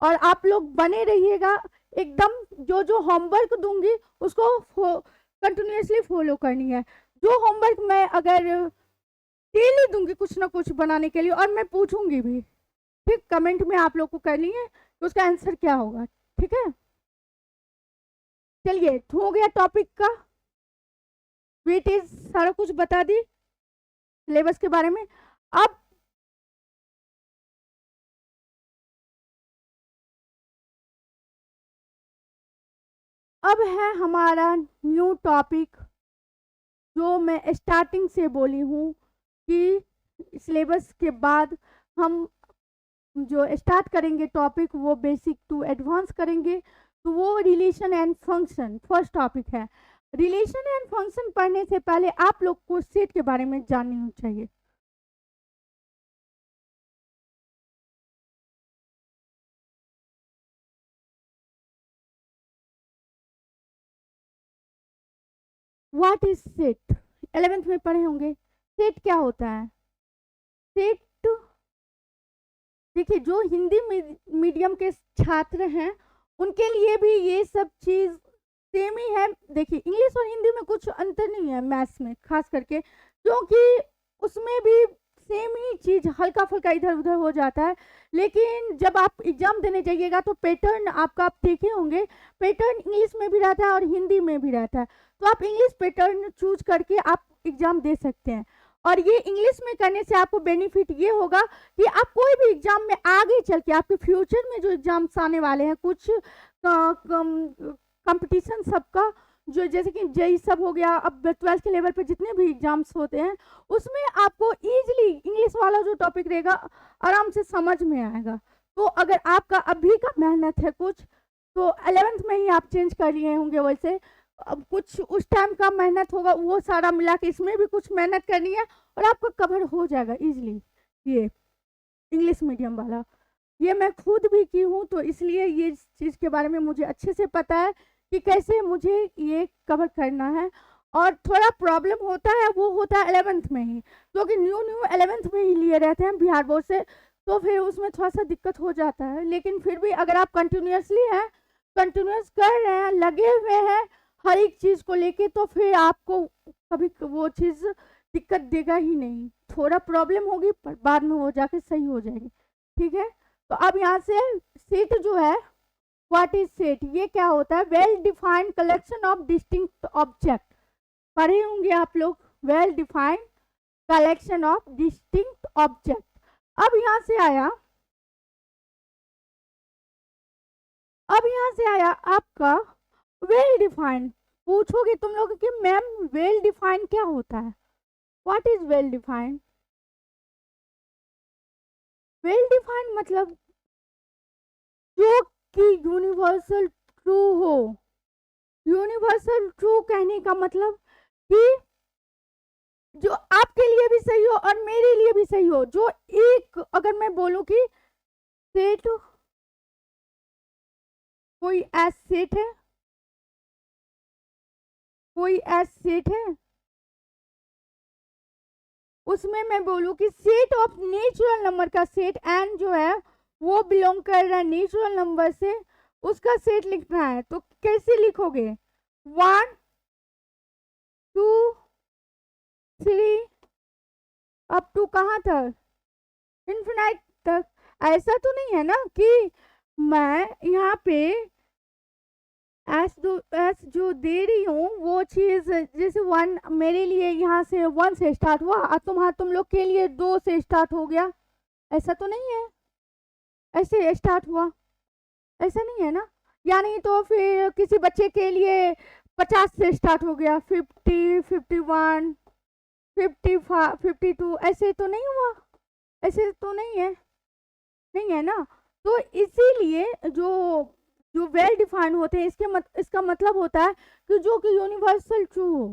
और आप लोग बने रहिएगा एकदम, जो जो होमवर्क दूंगी उसको कंटिन्यूसली फॉलो करनी है। जो होमवर्क मैं अगर डेली दूंगी कुछ ना कुछ बनाने के लिए, और मैं पूछूंगी भी, ठीक, कमेंट में आप लोग को करनी है तो उसका आंसर क्या होगा, ठीक है। चलिए, हो गया टॉपिक का वेटेज, सारा कुछ बता दी सिलेबस के बारे में। अब है हमारा न्यू टॉपिक, जो मैं स्टार्टिंग से बोली हूँ कि सिलेबस के बाद हम जो स्टार्ट करेंगे टॉपिक वो बेसिक टू एडवांस करेंगे। तो वो relation and function first topic है। रिलेशन एंड फंक्शन पढ़ने से पहले आप लोग को सेट के बारे में जाननी चाहिए। व्हाट इज सेट, 11th में पढ़े होंगे। सेट क्या होता है? सेट, देखिए, जो हिंदी मीडियम के छात्र हैं उनके लिए भी ये सब चीज़ सेम ही है। देखिए, इंग्लिश और हिंदी में कुछ अंतर नहीं है, मैथ्स में खास करके, क्योंकि उसमें भी सेम ही चीज़ हल्का फुल्का इधर उधर हो जाता है। लेकिन जब आप एग्जाम देने जाइएगा तो पैटर्न आपका, आप देखे होंगे, पैटर्न इंग्लिश में भी रहता है और हिंदी में भी रहता है। तो आप इंग्लिश पैटर्न चूज करके आप एग्जाम दे सकते हैं। और ये इंग्लिश में करने से आपको बेनिफिट ये होगा कि आप कोई भी एग्जाम में आगे चल के, आपके फ्यूचर में जो एग्जाम्स आने वाले हैं, कुछ कंपटीशन सबका, जो जैसे कि जेई सब हो गया, अब 12th के लेवल पे जितने भी एग्जाम्स होते हैं उसमें आपको इजीली इंग्लिश वाला जो टॉपिक रहेगा आराम से समझ में आएगा। तो अगर आपका अभी का मेहनत है कुछ, तो 11th में ही आप चेंज कर लिए होंगे, वैसे अब कुछ उस टाइम का मेहनत होगा, वो सारा मिला के इसमें भी कुछ मेहनत करनी है और आपका कवर हो जाएगा इजीली। ये इंग्लिश मीडियम वाला, ये मैं खुद भी की हूँ, तो इसलिए ये चीज़ के बारे में मुझे अच्छे से पता है कि कैसे मुझे ये कवर करना है। और थोड़ा प्रॉब्लम होता है, वो होता है 11th में ही, क्योंकि न्यू 11th में ही लिए रहते हैं बिहार बोर्ड से, तो फिर उसमें थोड़ा सा दिक्कत हो जाता है। लेकिन फिर भी अगर आप कंटिन्यूसली हैं, कंटिन्यूस कर रहे हैं, लगे हुए हैं हर एक चीज़ को लेके, तो फिर आपको कभी वो चीज़ दिक्कत देगा ही नहीं। थोड़ा प्रॉब्लम होगी पर बाद में हो जाके सही हो जाएगी, ठीक है। तो अब यहाँ से सेट जो है, व्हाट इज सेट, ये क्या होता है? Well defined collection of distinct object, पढ़े होंगे आप लोग, well defined collection of distinct object. अब यहाँ से आया आपका वेल डिफाइंड। पूछोगे तुम लोग कि मैम वेल डिफाइंड क्या होता है, what is well defined? Well defined मतलब जो कि यूनिवर्सल ट्रू हो। यूनिवर्सल ट्रू कहने का मतलब कि जो आपके लिए भी सही हो और मेरे लिए भी सही हो। जो एक, अगर मैं बोलूं कि सेट, कोई एस सेट है, कोई एस सेट है, उसमें मैं बोलूं कि सेट ऑफ नेचुरल नंबर का सेट एन जो है वो बिलोंग कर रहा है नेचुरल नंबर से, उसका सेट लिखना है, तो कैसे लिखोगे? 1 2 3 अप टू कहाँ तक? इन्फिनाइट तक। ऐसा तो नहीं है ना कि मैं यहाँ पे एस जो दे रही हूँ वो चीज़, जैसे 1 मेरे लिए यहाँ से 1 से स्टार्ट हुआ और तुम लोग के लिए 2 से स्टार्ट हो गया, ऐसा तो नहीं है। ऐसे स्टार्ट हुआ, ऐसा नहीं है ना। यानी तो फिर किसी बच्चे के लिए 50 से स्टार्ट हो गया, 50, 51, 55, 52, ऐसे तो नहीं हुआ, ऐसे तो नहीं है, नहीं है ना। तो इसीलिए जो जो वेल डिफाइंड होते हैं, इसका मतलब होता है कि जो कि यूनिवर्सल ट्रू हो।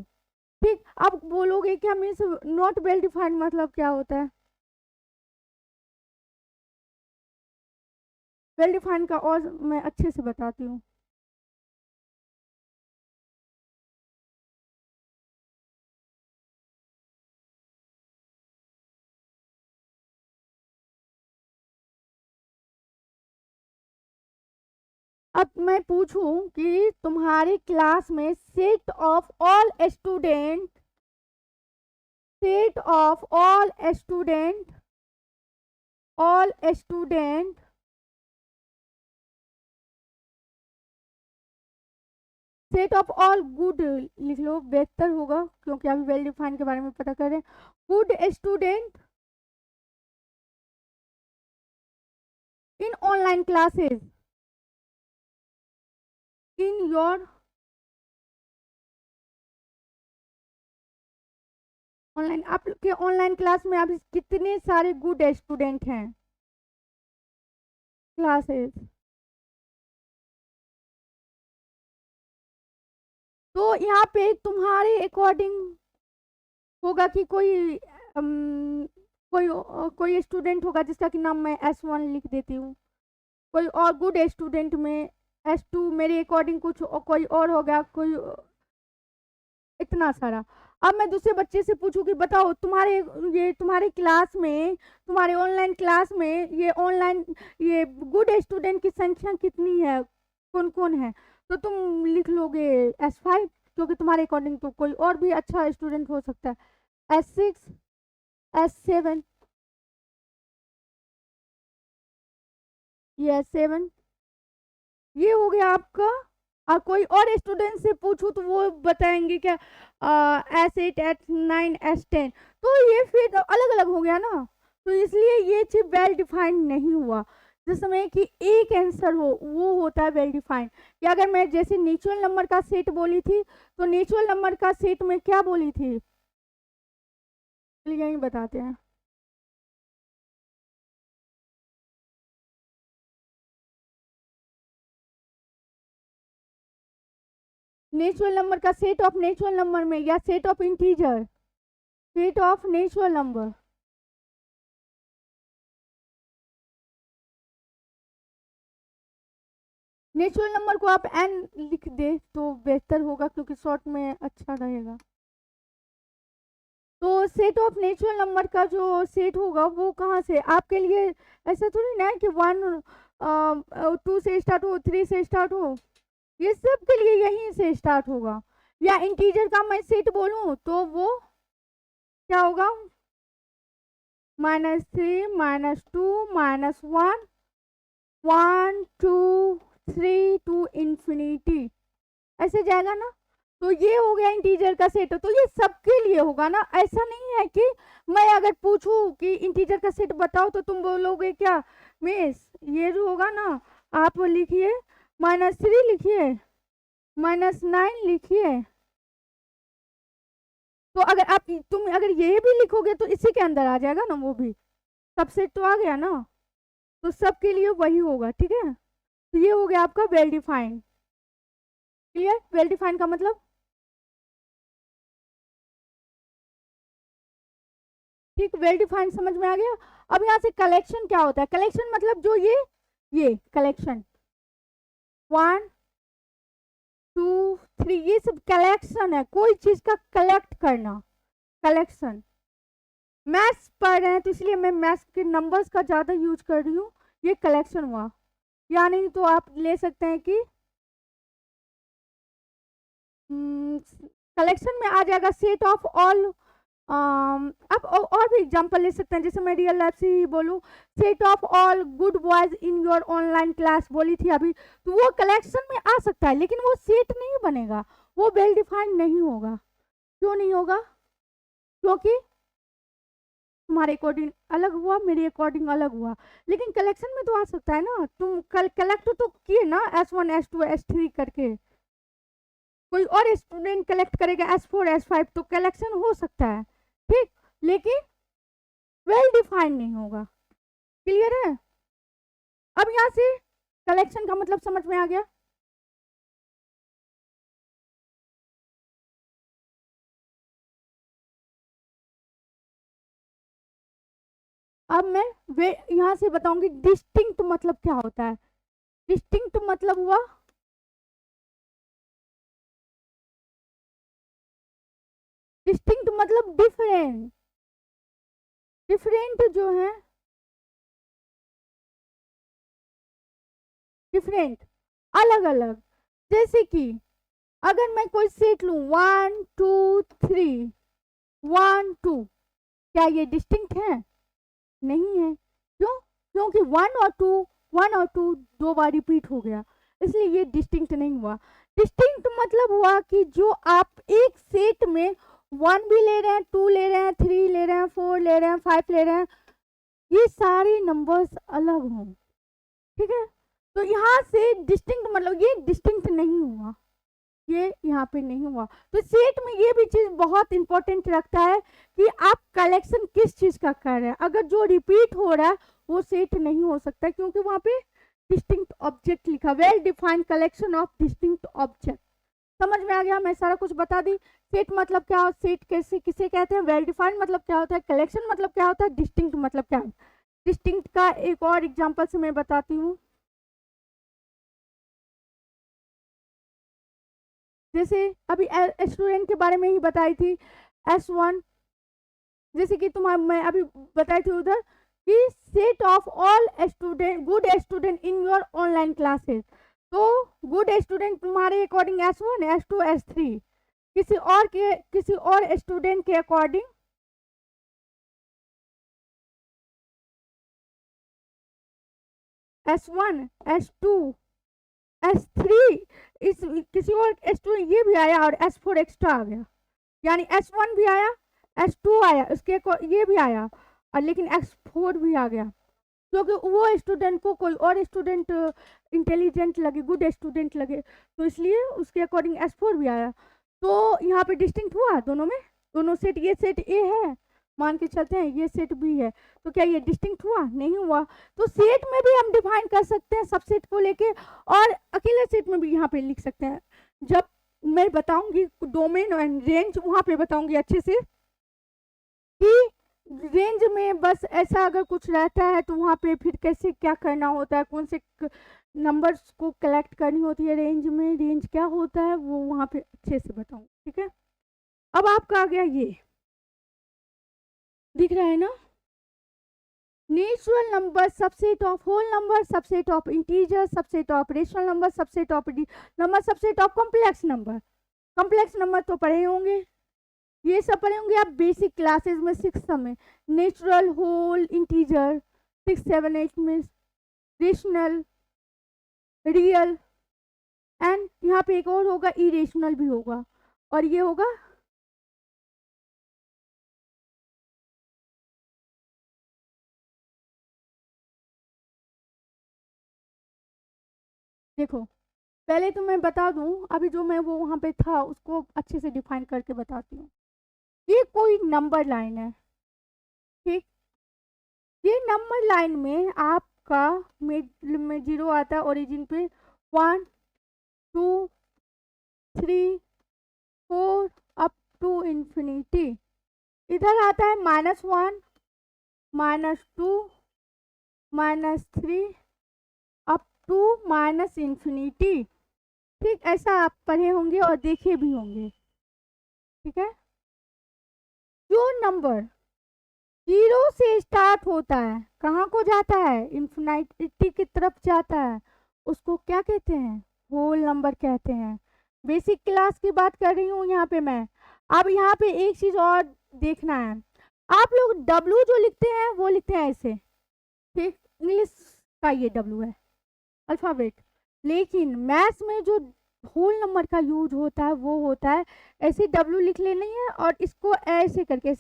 ठीक, अब बोलोगे कि हमें नॉट वेल डिफाइंड मतलब क्या होता है? वेल डिफाइंड का और मैं अच्छे से बताती हूँ। अब मैं पूछूं कि तुम्हारी क्लास में set of all student set of all good, लिख लो बेहतर होगा क्योंकि अभी वेल डिफाइन के बारे में पता करें। Good student in online classes in your online, आपके ऑनलाइन क्लास में अभी कितने सारे गुड स्टूडेंट हैं क्लासेस? तो यहाँ पे तुम्हारे अकॉर्डिंग होगा कि कोई स्टूडेंट होगा जिसका कि नाम मैं S1 लिख देती हूँ, कोई और गुड स्टूडेंट में S2 मेरे अकॉर्डिंग कुछ कोई और होगा, कोई इतना सारा। अब मैं दूसरे बच्चे से पूछूं कि बताओ तुम्हारे क्लास में, तुम्हारे ऑनलाइन क्लास में ये गुड स्टूडेंट की संख्या कितनी है, कौन कौन है? तो तुम लिख लोगे S5, क्योंकि तुम्हारे अकॉर्डिंग तो कोई और भी अच्छा स्टूडेंट हो सकता है, S6, S7, ये S7, ये हो गया आपका। और कोई और स्टूडेंट से पूछूं तो वो बताएंगे क्या, S8, S9, S10, तो ये फिर अलग अलग हो गया ना। तो इसलिए ये चीज वेल डिफाइंड नहीं हुआ। जिसमें कि एक आंसर हो वो होता है वेल डिफाइंड। कि अगर मैं जैसे नेचुरल नंबर का सेट बोली थी, तो नेचुरल नंबर का सेट में क्या बोली थी, चलिए यही बताते हैं। नेचुरल नंबर का सेट ऑफ नेचुरल नंबर में, या set of integer, set of natural number, natural number को आप एन लिख दे तो बेहतर होगा क्योंकि शॉर्ट में अच्छा रहेगा। तो सेट ऑफ नेचुरल नंबर का जो सेट होगा वो कहाँ से आपके लिए, ऐसा थोड़ी ना है कि 1, 2 से स्टार्ट हो, 3 से स्टार्ट हो, ये सब के लिए यहीं से स्टार्ट होगा। या इंटीजर का मैं सेट बोलूं तो वो क्या होगा, -3, -2, -1, 1, 2, 3 टू इंफिनिटी, ऐसे जाएगा ना। तो ये हो गया इंटीजर का सेट, तो ये सबके लिए होगा ना। ऐसा नहीं है कि मैं अगर पूछूं कि इंटीजर का सेट बताओ तो तुम बोलोगे क्या मिस, ये जो होगा ना, आप लिखिए -3 लिखिए, -9 लिखिए। तो अगर तुम अगर ये भी लिखोगे तो इसी के अंदर आ जाएगा ना, वो भी सब सेट तो आ गया ना। तो सबके लिए वही होगा, ठीक है। तो ये हो गया आपका well defined. Clear, well defined का मतलब। ठीक, वेल डिफाइंड समझ में आ गया। अब यहाँ से कलेक्शन क्या होता है, कलेक्शन मतलब जो ये कलेक्शन 1, 2, 3, ये सब कलेक्शन है, कोई चीज का कलेक्ट करना, कलेक्शन। मैथ्स पढ़ रहे हैं तो इसलिए मैं मैथ्स के नंबर्स का ज्यादा यूज कर रही हूँ, ये कलेक्शन हुआ। या नहीं तो आप ले सकते हैं कि कलेक्शन में आ जाएगा सेट ऑफ ऑल। आप और भी एग्जांपल ले सकते हैं, जैसे मैं रियल लाइफ से ही बोलूँ, set of all good boys in your online class बोली थी अभी, तो वो कलेक्शन में आ सकता है लेकिन वो सेट नहीं बनेगा, वो वेल डिफाइंड नहीं होगा। क्यों नहीं होगा? क्योंकि तुम्हारे अकॉर्डिंग अलग हुआ, मेरे अकॉर्डिंग अलग हुआ, लेकिन कलेक्शन में तो आ सकता है ना। तुम कल कलेक्ट तो किए ना S1 S2 S3 करके, कोई और स्टूडेंट कलेक्ट करेगा S4 S5 तो कलेक्शन हो सकता है, ठीक, लेकिन वेल डिफाइंड नहीं होगा। क्लियर है? अब यहाँ से कलेक्शन का मतलब समझ में आ गया। अब मैं वे यहाँ से बताऊंगी डिस्टिंक्ट मतलब क्या होता है। डिस्टिंक्ट मतलब हुआ, डिस्टिंक्ट मतलब डिफरेंट, डिफरेंट जो है, डिफरेंट, अलग अलग। जैसे कि अगर मैं कोई सेट लूं 1 2 3 1 2, क्या ये डिस्टिंक्ट है? नहीं है। क्यों? क्योंकि 1 और 2 दो बार रिपीट हो गया, इसलिए ये डिस्टिंक्ट नहीं हुआ। डिस्टिंक्ट मतलब हुआ कि जो आप एक सेट में 1 भी ले रहे हैं, 2 ले रहे हैं, 3 ले रहे हैं, 4 ले रहे हैं, 5 ले रहे हैं, ये सारे नंबर्स अलग हों। ठीक है, तो यहाँ से डिस्टिंक्ट मतलब ये डिस्टिंक्ट नहीं हुआ, ये यहाँ पे नहीं हुआ। तो सेट में ये भी चीज बहुत इंपॉर्टेंट रखता है कि आप कलेक्शन किस चीज का कर रहे हैं। अगर जो रिपीट हो रहा है वो सेट नहीं हो सकता, क्योंकि वहां पे डिस्टिंक्ट ऑब्जेक्ट लिखा, well defined collection of distinct object. समझ में आ गया? मैं सारा कुछ बता दी। सेट मतलब क्या, सेट कैसे किसे कहते हैं, वेल डिफाइंड मतलब क्या होता है, कलेक्शन मतलब क्या होता है, डिस्टिंक्ट मतलब क्या है। डिस्टिंक्ट का एक और एग्जाम्पल से मैं बताती हूँ। जैसे अभी स्टूडेंट के बारे में ही बताई थी, S1, जैसे कि तुम्हारा मैं अभी बताई थी उधर कि set of all student good student in your online classes. तो गुड स्टूडेंट तुम्हारे अकॉर्डिंग S1 S2 S3, किसी और स्टूडेंट के अकॉर्डिंग S1 S2 S3, इस किसी और स्टूडेंट ये भी आया और S4 एक्स्ट्रा आ गया, यानी S1 भी आया, S2 आया, इसके को ये भी आया, और लेकिन S4 भी आ गया, क्योंकि वो स्टूडेंट को कोई और स्टूडेंट इंटेलिजेंट लगे, गुड स्टूडेंट लगे, तो इसलिए उसके अकॉर्डिंग S4 भी आया। तो यहाँ पे डिस्टिंक्ट हुआ दोनों में, दोनों सेट, ये सेट ए है मान के चलते हैं, ये सेट बी है, तो क्या ये डिस्टिंक्ट हुआ? नहीं हुआ। तो सेट में भी हम डिफाइन कर सकते हैं सबसेट को लेके, और अकेले सेट में भी यहाँ पे लिख सकते हैं। जब मैं बताऊंगी डोमेन एंड रेंज, वहां पे बताऊंगी अच्छे से कि रेंज में बस ऐसा अगर कुछ रहता है तो वहाँ पे फिर कैसे क्या करना होता है, कौन से नंबर्स को कलेक्ट करनी होती है रेंज में, रेंज क्या होता है, वो वहाँ पे अच्छे से बताऊंगी। ठीक है, अब आपका आ गया, ये दिख रहा है ना, natural number, subset of whole number, subset of integer, subset of rational number, subset of number, subset of complex number. Complex number तो पढ़े होंगे, ये सब पढ़े होंगे आप बेसिक क्लासेस में, 6 में, नेचुरल, होल, इंटीजर, 6 7 8 में, रेशनल, रियल, एंड यहाँ पे एक और होगा इरेशनल भी होगा, और ये होगा देखो, पहले तो मैं बता दूं, अभी जो मैं वो वहाँ पे था उसको अच्छे से डिफाइन करके बताती हूँ। ये कोई नंबर लाइन है, ठीक, ये नंबर लाइन में आपका मिड में 0 आता है ओरिजिन पे, 1 2 3 4 अप टू इंफिनिटी। इधर आता है -1 -2 -3 अप टू माइनस इंफिनिटी। ठीक, ऐसा आप पढ़े होंगे और देखे भी होंगे। ठीक है, जो नंबर 0 से स्टार्ट होता है कहाँ को जाता है, इंफिनिटी की तरफ जाता है, उसको क्या कहते हैं, होल नंबर कहते हैं। बेसिक क्लास की बात कर रही हूँ यहाँ पे मैं। अब यहाँ पे एक चीज और देखना है, आप लोग W जो लिखते हैं वो लिखते हैं ऐसे, ठीक, इंग्लिश का ये W है अल्फाबेट, लेकिन मैथ्स में जो होल नंबर का यूज होता है वो होता है ऐसे W लिख लेनी है और इसको ऐसे करके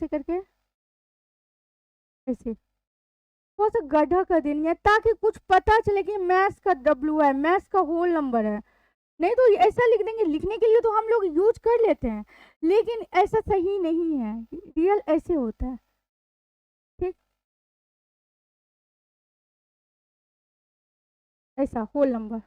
ऐसे थोड़ा सा गड्ढा कर देनी है ताकि कुछ पता चले कि मैथ्स का W है, मैथ्स का होल नंबर है। नहीं तो ऐसा लिख देंगे, लिखने के लिए तो हम लोग यूज कर लेते हैं, लेकिन ऐसा सही नहीं है, रियल ऐसे होता है। ठीक, ऐसा होल नंबर।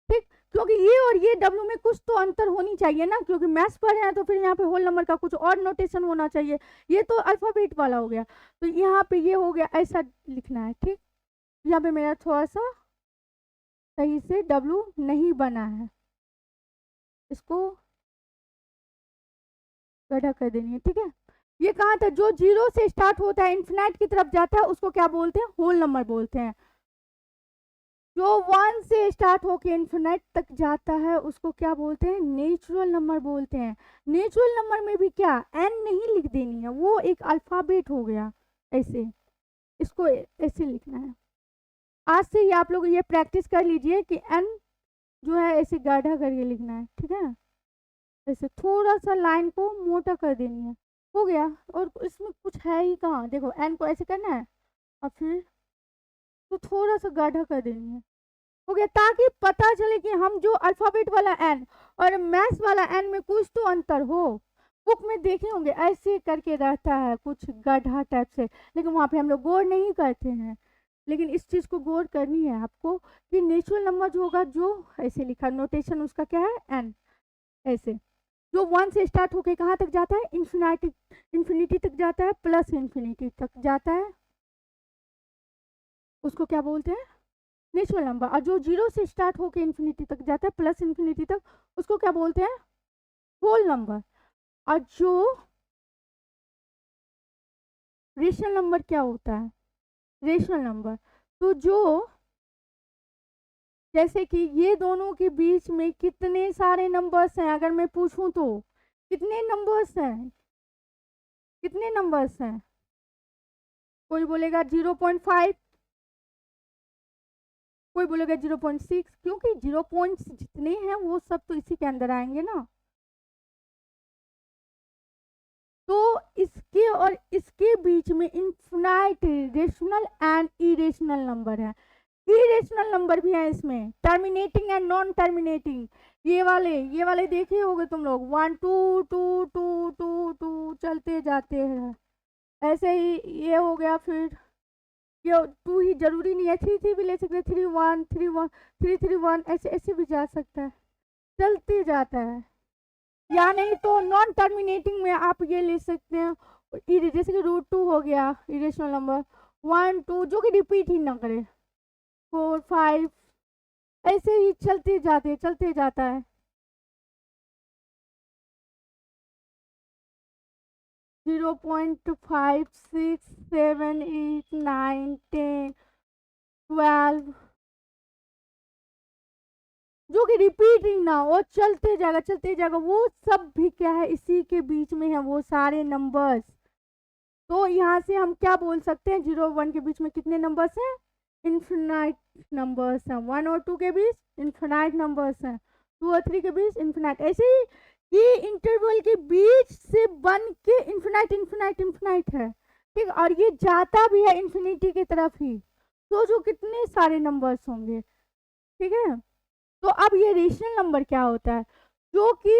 ठीक, क्योंकि ये और ये W में कुछ तो अंतर होनी चाहिए ना, क्योंकि मैथ्स पर है तो फिर यहाँ पे होल नंबर का कुछ और नोटेशन होना चाहिए। ये तो अल्फाबेट वाला हो गया, तो यहाँ पे ये हो गया, ऐसा लिखना है। ठीक, यहाँ पे मेरा थोड़ा सा सही से W नहीं बना है, इसको गड्ढा कर देनी है। ठीक है, ये कहाँ था, जो जीरो से स्टार्ट होता है इन्फिनाइट की तरफ जाता है उसको क्या बोलते हैं, होल नंबर बोलते हैं। जो वन से स्टार्ट होके इन्फिनाइट तक जाता है उसको क्या बोलते हैं, नेचुरल नंबर बोलते हैं। नेचुरल नंबर में भी क्या एन नहीं लिख देनी है, वो एक अल्फाबेट हो गया, ऐसे इसको ऐसे लिखना है। आज से ही आप लोग ये प्रैक्टिस कर लीजिए कि एन जो है ऐसे गाढ़ा करके लिखना है। ठीक है, ऐसे थोड़ा सा लाइन को मोटा कर देनी है, हो गया। और इसमें कुछ है ही कहाँ, देखो एन को ऐसे करना है और फिर तो थोड़ा सा गाढ़ा कर देनी है, हो गया, ताकि पता चले कि हम जो अल्फाबेट वाला एन और मैथ्स वाला एन में कुछ तो अंतर हो। बुक में देखे होंगे ऐसे करके रहता है कुछ गड्ढा टाइप से, लेकिन वहाँ पे हम लोग गौर नहीं करते हैं, लेकिन इस चीज़ को गौर करनी है आपको कि नेचुरल नंबर जो होगा, जो ऐसे लिखा नोटेशन उसका क्या है, एन, ऐसे जो वन से स्टार्ट होके कहाँ तक जाता है, इन्फिनिटी, इन्फिनिटी तक जाता है, प्लस इन्फिनिटी तक जाता है, उसको क्या बोलते हैं, नेचुरल नंबर। और जो जीरो से स्टार्ट होके इन्फिनिटी तक जाता है, प्लस इन्फिनिटी तक, उसको क्या बोलते हैं, होल नंबर। और जो रेशनल नंबर क्या होता है, रेशनल नंबर, तो जो जैसे कि ये दोनों के बीच में कितने सारे नंबर्स हैं, अगर मैं पूछूं तो कितने नंबर्स हैं, कितने नंबर्स हैं, कोई बोलेगा 0.5, कोई बोलेगा 0.6, क्योंकि 0 पॉइंट्स जितने हैं वो सब तो इसी के अंदर आएंगे ना। तो इसके और इसके बीच में infinite rational and irrational number है। इरेशनल नंबर भी है इसमें, टर्मिनेटिंग एंड नॉन टर्मिनेटिंग। ये वाले देखे होगे तुम लोग, 1 2 2 2 2 2 चलते जाते हैं, ऐसे ही ये हो गया। फिर ये 2 ही जरूरी नहीं है, 3 3 भी ले सकते हैं, 3 1 3 1 3 3 1, ऐसे ऐसे भी जा सकता है, चलते जाता है। या नहीं तो नॉन टर्मिनेटिंग में आप ये ले सकते हैं, जैसे कि √2 हो गया इरेशनल नंबर, 1 2 जो कि रिपीट ही ना करे, 4 5, ऐसे ही चलते जाता है। 0.5 6 7 8 9 10 12, जो कि रिपीट ही ना हो, चलते जाएगा, वो सब भी क्या है, इसी के बीच में है वो सारे नंबर्स। तो यहाँ से हम क्या बोल सकते हैं, 0 और 1 के बीच में कितने नंबर्स हैं, इन्फिनाइट नंबर्स हैं। 1 और 2 के बीच इन्फिनाइट नंबर्स हैं, 2 और 3 के बीच इन्फिनाइट, ऐसे ही ये इंटरवल के बीच से बन के इन्फिनाइट इन्फिनाइट इन्फिनाइट है। ठीक, और ये जाता भी है इन्फिनिटी की तरफ ही, तो जो कितने सारे नंबर्स होंगे। ठीक है, तो अब ये रेशनल नंबर क्या होता है, जो कि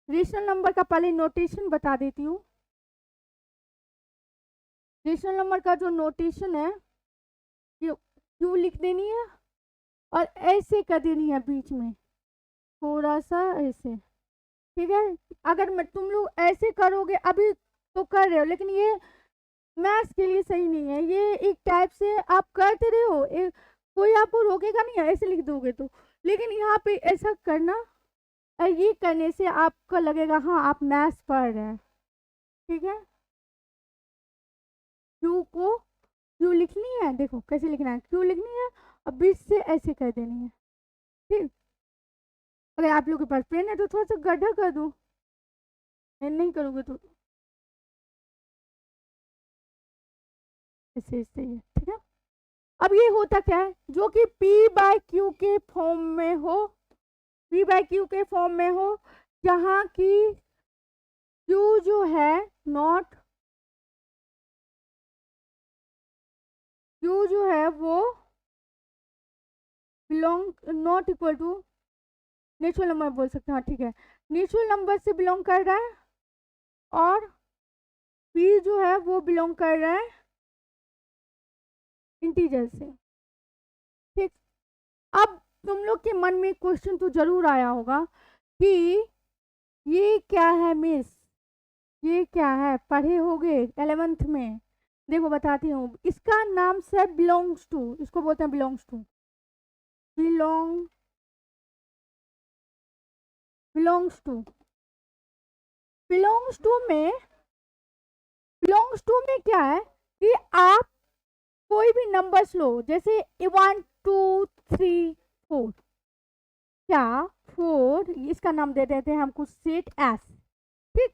रेशनल नंबर का पहले नोटेशन बता देती हूँ। रेशनल नंबर का जो नोटेशन है, ये क्यू लिख देनी है और ऐसे कर देनी है बीच में थोड़ा सा ऐसे। ठीक है, अगर मैं तुम लोग ऐसे करोगे अभी तो कर रहे हो, लेकिन ये मैथ्स के लिए सही नहीं है, ये एक टाइप से आप करते रहे हो, कोई आपको रोकेगा नहीं है, ऐसे लिख दोगे तो। लेकिन यहाँ पे ऐसा करना, ये करने से आपको लगेगा हाँ आप मैथ्स पढ़ रहे हैं। ठीक है, क्यू को क्यू लिखनी है, देखो कैसे लिखना है, क्यू लिखनी है और बीच से ऐसे कर देनी है। ठीक, अगर आप लोग के पास पेन है तो थोड़ा सा गड्ढा कर दो, नहीं करोगे तो ऐसे ऐसे ही है। ठीक है, अब ये होता क्या है, जो कि P/Q के फॉर्म में हो, P/Q के फॉर्म में हो, जहाँ की Q जो है नॉट क्यू जो है वो belong not equal to natural number बोल सकते हैं, हाँ ठीक है, नेचुरल नंबर से बिलोंग कर रहा है, और पी जो है वो बिलोंग कर रहा है इंटीजर से। ठीक, अब तुम लोग के मन में क्वेश्चन तो जरूर आया होगा कि ये क्या है मिस, ये क्या है, पढ़े होगे 11th में। देखो बताती हूँ, इसका नाम से बिलोंग्स टू, इसको बोलते हैं belongs to, belong belongs to, belongs to में, बिलोंग्स टू में क्या है कि आप कोई भी नंबर्स लो, जैसे 1 2 3 4, क्या 4, इसका नाम दे देते हैं हम कुछ सेट एस। ठीक,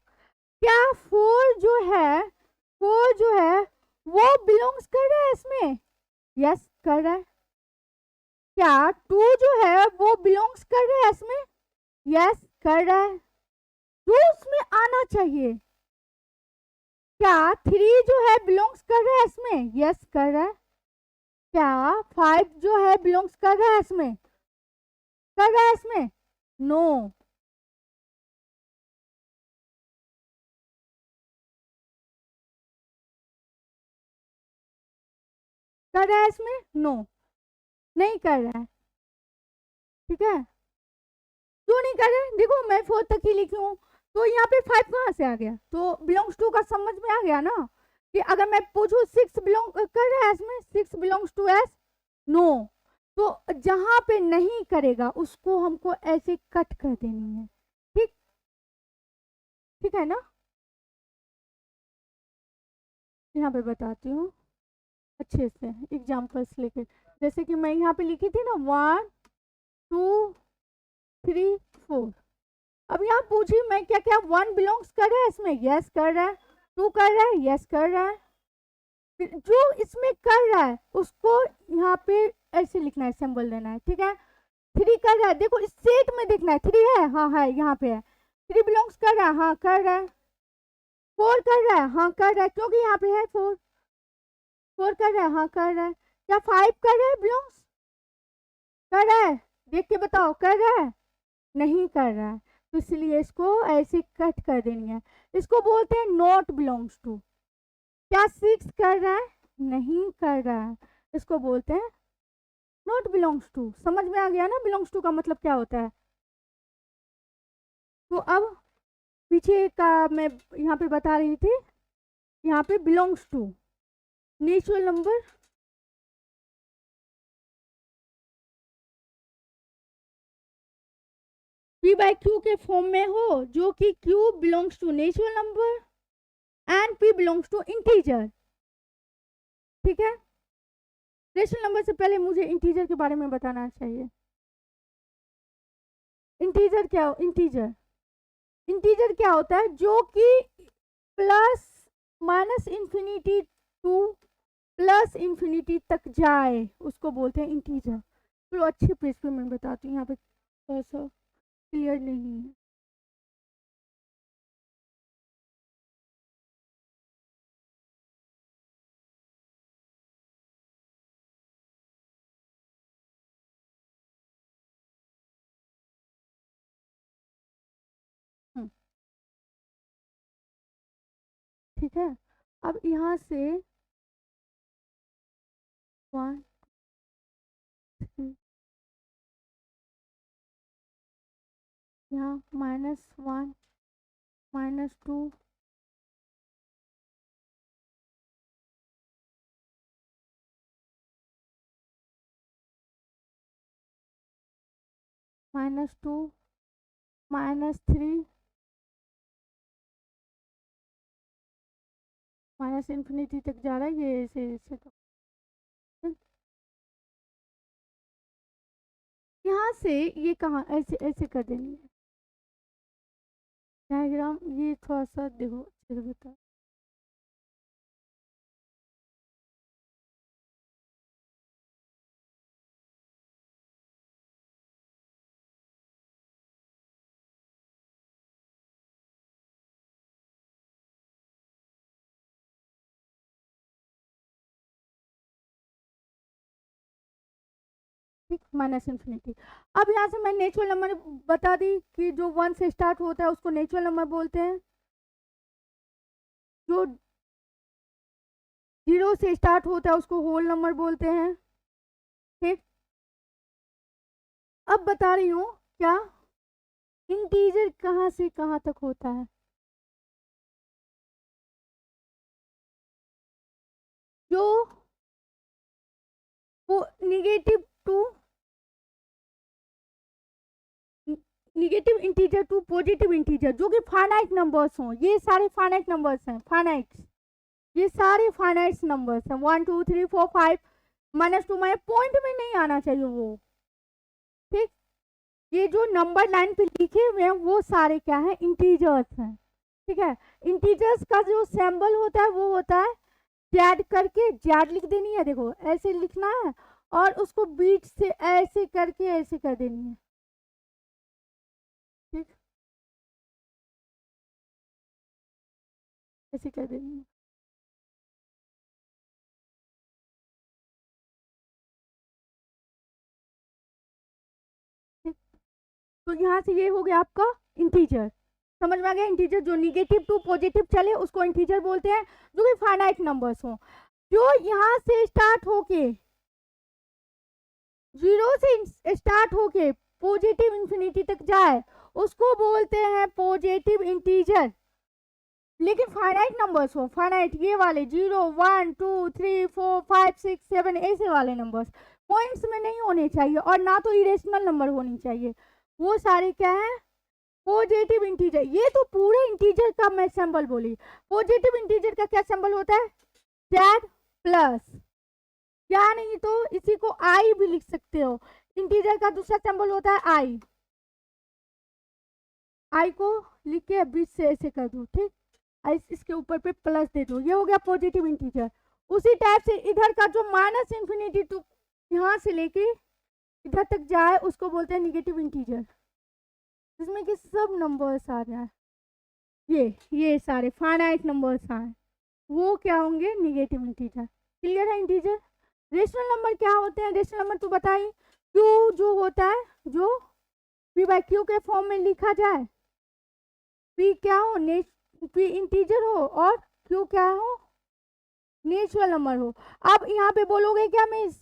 क्या 4 जो है वो बिलोंग्स कर रहा है इसमें, यस कर रहा है। क्या 2 जो है वो बिलोंग्स कर रहा है इसमें, यस कर रहा है, जो उसमें आना चाहिए। क्या 3 जो है बिलोंग्स कर रहा है इसमें, यस कर रहा है। क्या 5 जो है बिलोंग्स कर रहा है इसमें, कर रहा है इसमें, नो। कर रहा है इसमें, नो, नहीं कर रहा है। ठीक है, क्यों नहीं कर रहे, देखो मैं 4 तक ही लिखी हूँ, तो यहाँ पे 5 कहाँ से आ गया, तो बिलोंग्स टू का समझ में आ गया ना, कि अगर मैं पूछूं 6 बिलोंग कर रहा है इसमें, 6 बिलोंग्स टू एस, नो, तो जहां पे नहीं करेगा उसको हमको ऐसे कट कर देनी है। ठीक, ठीक है ना, यहाँ पे बताती हूँ अच्छे से एग्जाम्पल्स लेके। जैसे कि मैं यहाँ पे लिखी थी ना 1 2 3 4, अब यहाँ पूछी मैं क्या क्या, 1 बिलोंग्स कर रहा है इसमें, यस कर रहा है, 2 कर रहा है, यस कर रहा है, जो इसमें कर रहा है उसको यहाँ पे ऐसे लिखना है, सिंबल देना है। ठीक है, 3 कर रहा है, देखो इस सेट में देखना है, 3 है, हाँ है यहाँ पे है, 3 बिलोंग्स कर रहा है, हाँ कर रहा है, 4 कर रहा है, हाँ कर रहा है, क्योंकि यहाँ पे है 4, 4 कर रहा है, हाँ कर रहा है। क्या 5 कर रहा है बिलोंग्स, कर रहा है, देख के बताओ कर रहा है, नहीं कर रहा है, तो इसलिए इसको ऐसे कट कर देनी है, इसको बोलते हैं नॉट बिलोंग्स टू। क्या 6 कर रहा है, नहीं कर रहा है, इसको बोलते हैं नॉट बिलोंग्स टू। समझ में आ गया ना बिलोंग्स टू का मतलब क्या होता है। तो अब पीछे का मैं यहाँ पे बता रही थी, यहाँ पे belongs to natural number, p by q के फॉर्म में हो, जो कि q belongs to natural number and p belongs to integer. ठीक है, रेशनल नंबर से पहले मुझे इंटीजर के बारे में बताना चाहिए। इंटीजर क्या, इंटीजर, इंटीजर क्या होता है, जो कि plus minus infinity two plus infinity तक जाए, उसको बोलते हैं इंटीजर। चलो अच्छे पेज पे मैं बताती हूँ, यहाँ पे ऐसा क्लियर नहीं है। ठीक है, अब यहाँ से 1 3, यहाँ -1 -2 -2 -3 माइनस इन्फिनिटी तक जा रहा है, ये ऐसे ऐसे तो यहाँ से ये कहाँ ऐसे ऐसे कर देनी है डायग्राम, ये थोड़ा सा देखो अच्छे से बता। ठीक, माइनस इन्फिनिटी। अब यहाँ से मैं नेचुरल नंबर बता दी कि जो 1 से स्टार्ट होता है उसको नेचुरल नंबर बोलते हैं, जो 0 से स्टार्ट होता है उसको होल नंबर बोलते हैं। ठीक, अब बता रही हूँ क्या इंटीजर कहाँ से कहाँ तक होता है। जो वो negative integer to positive integer, जो कि फाइनाइट नंबर्स हों, ये सारे फाइनाइट नंबर्स हैं, फाइनाइट, ये सारे फाइनाइट नंबर्स हैं, 1 2 3 4 5 -2 में पॉइंट में नहीं आना चाहिए वो। ठीक, ये जो नंबर लाइन पे लिखे हुए हैं वो सारे क्या है, इंटीजर्स हैं। ठीक है, इंटीजर्स का जो सिंबल होता है वो होता है जैड करके, जैड लिख देनी है, देखो ऐसे लिखना है और उसको बीच से ऐसे करके ऐसे कर देनी है। ठीक, ऐसे कर देनी है। ठीक, तो यहाँ से ये हो गया आपका इंटीजर, समझ में आ गया। इंटीजर जो निगेटिव टू पॉजिटिव चले उसको इंटीजर बोलते हैं, जो कि फाइनाइट नंबर्स हो। जो यहाँ से स्टार्ट होके 0 से स्टार्ट होके पॉजिटिव इंफिनिटी तक जाए उसको बोलते हैं पॉजिटिव इंटीजर। लेकिन फाइनाइट नंबर्स हो, फाइनाइट ये वाले 0 1 2 3 4 5 6 7 ऐसे वाले नंबर्स पॉइंट्स में नहीं होने चाहिए और ना तो इरेशनल नंबर होनी चाहिए, वो सारे क्या है, पॉजिटिव इंटीजर। ये तो पूरे इंटीजर का मैं सिंबल बोली। पॉजिटिव इंटीजर का क्या सिंबल होता है, जेड प्लस, या नहीं तो इसी को आई भी लिख सकते हो। इंटीजर का दूसरा सिंबल होता है आई, आई को लिख के बीच से ऐसे कर दो। ठीक, इसके ऊपर पे प्लस दे दो, ये हो गया पॉजिटिव इंटीजर। उसी टाइप से इधर का जो माइनस इन्फिनिटी टू यहाँ से लेके इधर तक जाए उसको बोलते हैं निगेटिव इंटीजर, जिसमें कि सब नंबर्स आ जाए, ये सारे फाइनाइट नंबर्स आए वो क्या होंगे, निगेटिव इंटीजर। क्लियर है इंटीजर। रेशनल नंबर क्या होते हैं, रेशनल नंबर तो बताइए, क्यू जो होता है जो पी बाई क्यू के फॉर्म में लिखा जाए, पी क्या हो, पी इंटीजर हो और क्यू क्या हो, नेचुरल नंबर हो। अब यहाँ पे बोलोगे क्या मिस,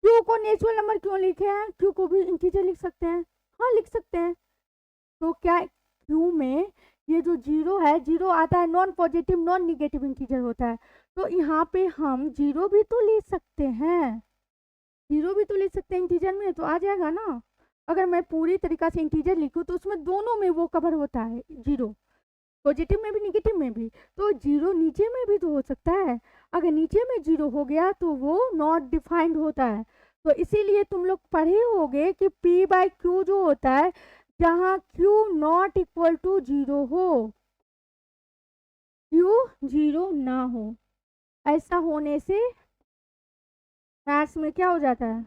क्यू को नेचुरल नंबर क्यों लिखे हैं, क्यू को भी इंटीजर लिख सकते हैं, हाँ लिख सकते हैं। तो क्या क्यू में ये जो 0 है, 0 आता है non positive non negative integer होता है, तो यहाँ पे हम 0 भी तो ले सकते हैं, 0 भी तो ले सकते हैं इंटीजर में, तो आ जाएगा ना। अगर मैं पूरी तरीका से इंटीजर लिखूँ तो उसमें दोनों में वो कवर होता है, 0 पॉजिटिव में भी निगेटिव में भी, तो 0 नीचे में भी तो हो सकता है। अगर नीचे में 0 हो गया तो वो नॉट डिफाइंड होता है। तो इसीलिए तुम लोग पढ़े होगे कि P बाई क्यू जो होता है, जहाँ Q नॉट इक्वल टू 0 हो, Q 0 ना हो, ऐसा होने से मैथ्स में क्या हो जाता है,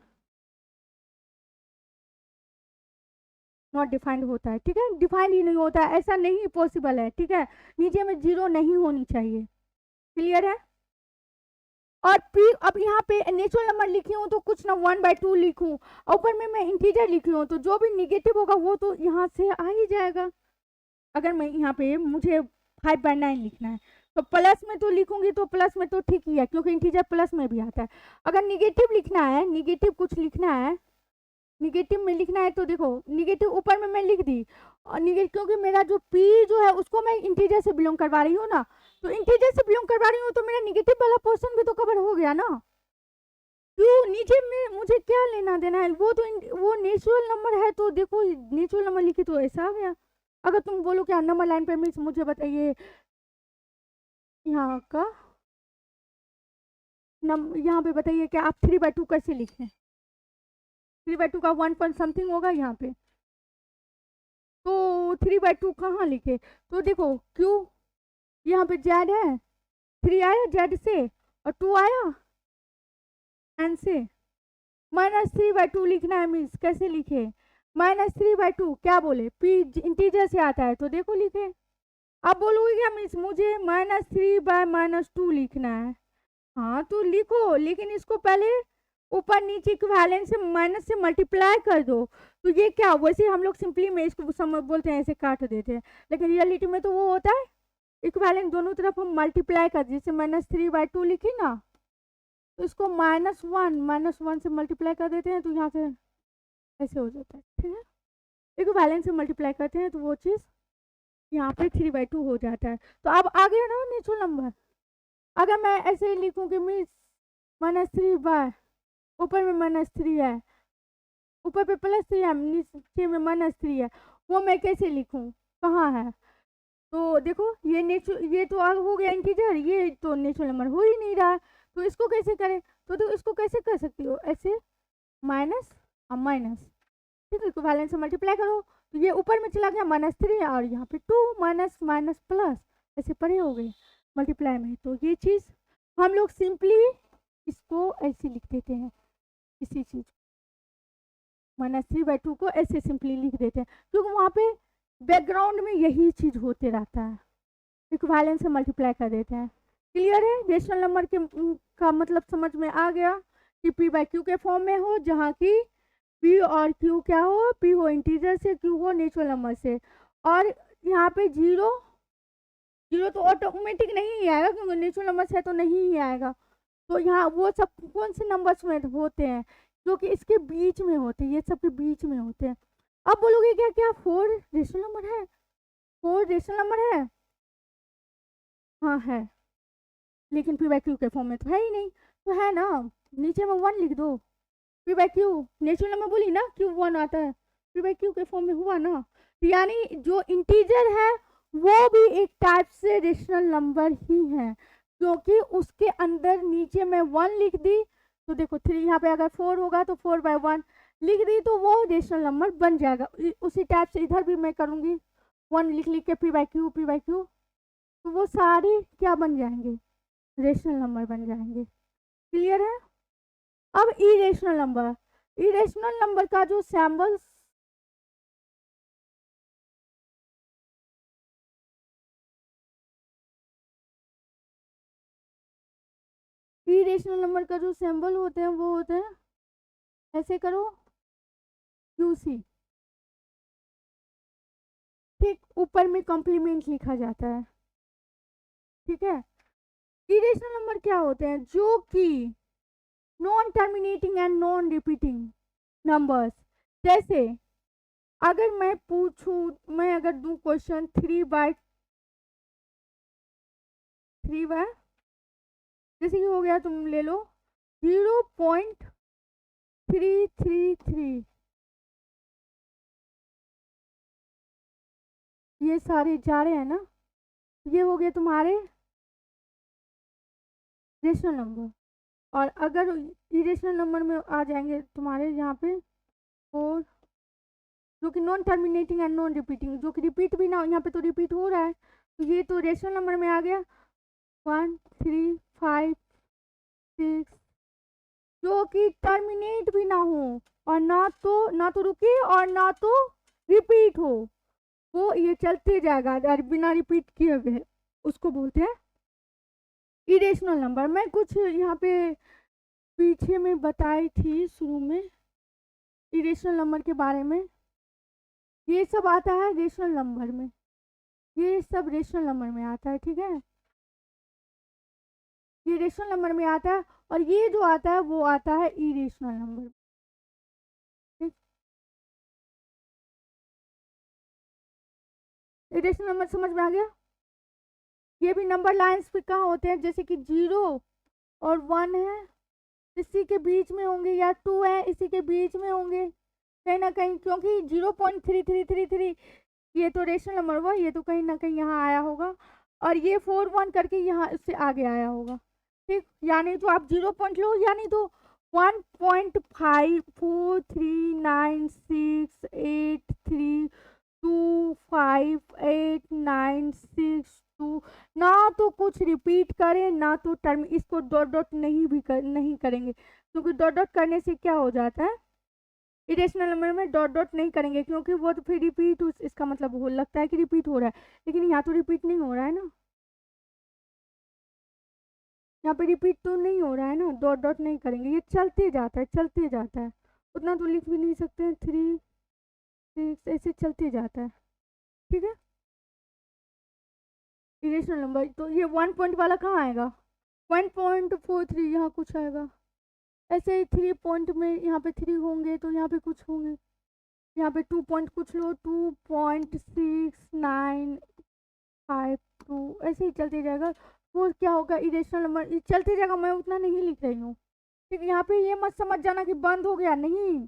नॉट डिफाइंड होता है। ठीक है, डिफाइंड ही नहीं होता है, ऐसा नहीं पॉसिबल है। ठीक है, नीचे में 0 नहीं होनी चाहिए। क्लियर है। और फिर अब यहाँ पे नेचुरल नंबर लिखी हूँ तो कुछ ना 1/2 लिखूँ, ऊपर में मैं इंटीजर लिखी हूँ तो जो भी निगेटिव होगा वो तो यहाँ से आ ही जाएगा। अगर मैं यहाँ पे मुझे 5/9 लिखना है तो प्लस में तो लिखूंगी तो प्लस में तो ठीक ही है, क्योंकि इंटीजर प्लस में भी आता है। अगर निगेटिव लिखना है, निगेटिव कुछ लिखना है, निगेटिव में लिखना है तो देखो निगेटिव ऊपर में मैं लिख दी, और निगेटिव क्योंकि मेरा जो पी जो है उसको मैं इंटीजर से बिलोंग करवा रही हूँ ना, तो इंटीजर से बिलोंग करवा रही हूँ तो मेरा निगेटिव वाला पोर्शन भी तो कवर हो गया ना। क्यों नीचे में मुझे क्या लेना देना है, वो तो वो नेचुरल नंबर है, तो देखो नेचुरल नंबर लिखी तो ऐसा आ गया। अगर तुम बोलो क्या नंबर लाइन पे मीन्स मुझे बताइए यहाँ का यहाँ पे बताइए कि आप 3/2 कैसे लिखें, 3/2 का 1 पॉइंट समथिंग होगा यहाँ पे, तो 3/2 कहाँ लिखे, तो देखो क्यों यहाँ पे जेड है, 3 आया जेड से और 2 आया एन से, -3/2 लिखना है मीन्स कैसे लिखे, -3/2 क्या बोले, पी इंटीजर से आता है तो देखो लिखे। अब बोलोगे क्या मीन्स मुझे -3/-2 लिखना है, हाँ तो लिखो, लेकिन इसको पहले ऊपर नीचे इक्विवेलेंट से माइनस से मल्टीप्लाई कर दो, तो ये क्या, वैसे हम लोग सिंपली में इसको बोलते हैं, ऐसे काट देते हैं, लेकिन रियलिटी में तो वो होता है इक्विवेलेंट, दोनों तरफ हम मल्टीप्लाई कर, जैसे -3/2 लिखी ना, तो इसको -1 से मल्टीप्लाई कर देते हैं, तो यहाँ से ऐसे हो जाता है, ठीक है। इक्विवेलेंट से मल्टीप्लाई करते हैं तो वो चीज़ यहाँ पे 3/2 हो जाता है। तो अब आ गया ना नेचुरल नंबर। अगर मैं ऐसे ही लिखूँ कि मीन्स -3 ऊपर में -3 है, ऊपर पे +3 है, नीचे में -3 है, वो मैं कैसे लिखूँ, कहाँ है? तो देखो ये तो आग हो गया इंटीजर, ये तो नेचुरल नंबर हो ही नहीं रहा, तो इसको कैसे करें? तो इसको कैसे कर सकती हो, ऐसे माइनस और माइनस, ठीक है, इक्विवेलेंट से मल्टीप्लाई करो, तो ये ऊपर में चला गया -3 और यहाँ पे 2 माइनस माइनस प्लस, ऐसे परे हो गए मल्टीप्लाई में। तो ये चीज़ हम लोग सिंपली इसको ऐसे लिख देते हैं, इसी चीज़ -3/2 को ऐसे सिंपली लिख देते हैं, क्योंकि वहाँ पे बैकग्राउंड में यही चीज़ होते रहता है, इक्विवेलेंट से मल्टीप्लाई कर देते हैं। क्लियर है? रेशनल नंबर के का मतलब समझ में आ गया कि p/q के फॉर्म में हो, जहाँ की p और q क्या हो, p हो इंटीजर से, q हो नेचुरल नंबर से, और यहाँ पे जीरो तो ऑटोमेटिक नहीं ही आएगा, क्योंकि नेचुरल नंबर से तो नहीं ही आएगा। तो यहाँ वो सब कौन से नंबर्स में होते हैं, जो कि इसके बीच में होते हैं, ये सब के बीच में होते हैं। अब बोलोगे क्या 4 रेशनल नंबर है? 4 रेशनल नंबर है? हाँ है, लेकिन p/q के फॉर्म में तो है ही नहीं, तो है ना, नीचे में 1 लिख दो, p/q नेचुरल नंबर बोली ना, q1 आता है, p/q के फॉर्म में हुआ ना, तो यानी जो इंटीजर है वो भी एक टाइप से रेशनल नंबर ही है, क्योंकि उसके अंदर नीचे में 1 लिख दी, तो देखो 3 यहाँ पे अगर 4 होगा तो 4/1 लिख दी, तो वो रेशनल नंबर बन जाएगा। उसी टाइप से इधर भी मैं करूँगी, 1 लिख के p/q, तो वो सारे क्या बन जाएंगे, रेशनल नंबर बन जाएंगे। क्लियर है? अब इरेशनल नंबर का जो सैम्बल्स, इरेशनल नंबर का जो सिंबल होते हैं वो होते हैं, ऐसे करो QC, ठीक, ऊपर में कॉम्प्लीमेंट लिखा जाता है, ठीक है। इरेशनल नंबर क्या होते हैं, जो कि non terminating and non repeating numbers, जैसे अगर मैं पूछूं, मैं अगर दूं क्वेश्चन 3/3 जैसे कि हो गया, तुम ले लो 0.333, ये सारे जा रहे हैं ना, ये हो गए तुम्हारे रेशनल नंबर, और अगर इरेशनल नंबर में आ जाएंगे तुम्हारे यहाँ पे 4, जो कि non terminating and non repeating, जो कि रिपीट भी ना, यहाँ पे तो रिपीट हो रहा है, तो ये तो रेशनल नंबर में आ गया 1 3 5 6, जो कि टर्मिनेट भी ना हो, और ना तो रुके और ना तो रिपीट हो, वो ये चलते जाएगा और बिना रिपीट किए हुए, उसको बोलते हैं इरेशनल नंबर। मैं कुछ यहाँ पे पीछे में बताई थी शुरू में इरेशनल नंबर के बारे में, ये सब आता है रेशनल नंबर में, ये सब रेशनल नंबर में आता है, ठीक है, ये रेशनल नंबर में आता है, और ये जो आता है वो आता है इरेशनल नंबर, ठीक। इरेशनल नंबर समझ में आ गया? ये भी नंबर लाइंस पे कहाँ होते हैं, जैसे कि 0 और 1 है, इसी के बीच में होंगे, या 2 है इसी के बीच में होंगे कहीं ना कहीं, क्योंकि 0.3333 ये तो रेशनल नंबर हुआ, ये तो कहीं ना कहीं यहाँ आया होगा, और ये 4 1 करके यहाँ इससे आगे आया होगा, ठीक, यानी तो आप 0 पॉइंट लो, यानी तो 1.543963258962, ना तो कुछ रिपीट करें ना तो टर्म, इसको डॉट डॉट नहीं करेंगे, क्योंकि डॉट डॉट करने से क्या हो जाता है, इरेशनल नंबर में डॉट डॉट नहीं करेंगे, क्योंकि वो तो फिर रिपीट, इसका मतलब हो लगता है कि रिपीट हो रहा है, लेकिन यहाँ तो रिपीट नहीं हो रहा है ना, यहाँ पे रिपीट तो नहीं हो रहा है ना, डॉट डॉट नहीं करेंगे, ये चलते जाता है चलते जाता है, उतना तो लिख भी नहीं सकते हैं, 3 6 ऐसे चलते जाता है, ठीक है। इरेशनल नंबर तो ये 1 पॉइंट वाला कहाँ आएगा, 1.43 यहाँ कुछ आएगा, ऐसे ही 3 पॉइंट में यहाँ पे 3 होंगे तो यहाँ पे कुछ होंगे, यहाँ पे 2 पॉइंट कुछ लो 2.6952 ऐसे ही चलते जाएगा। वो क्या होगा इरेशनल नंबर, ये चलते जाएगा, मैं उतना नहीं लिख रही हूँ, ठीक है। यहाँ पे ये मत समझ जाना कि बंद हो गया, नहीं,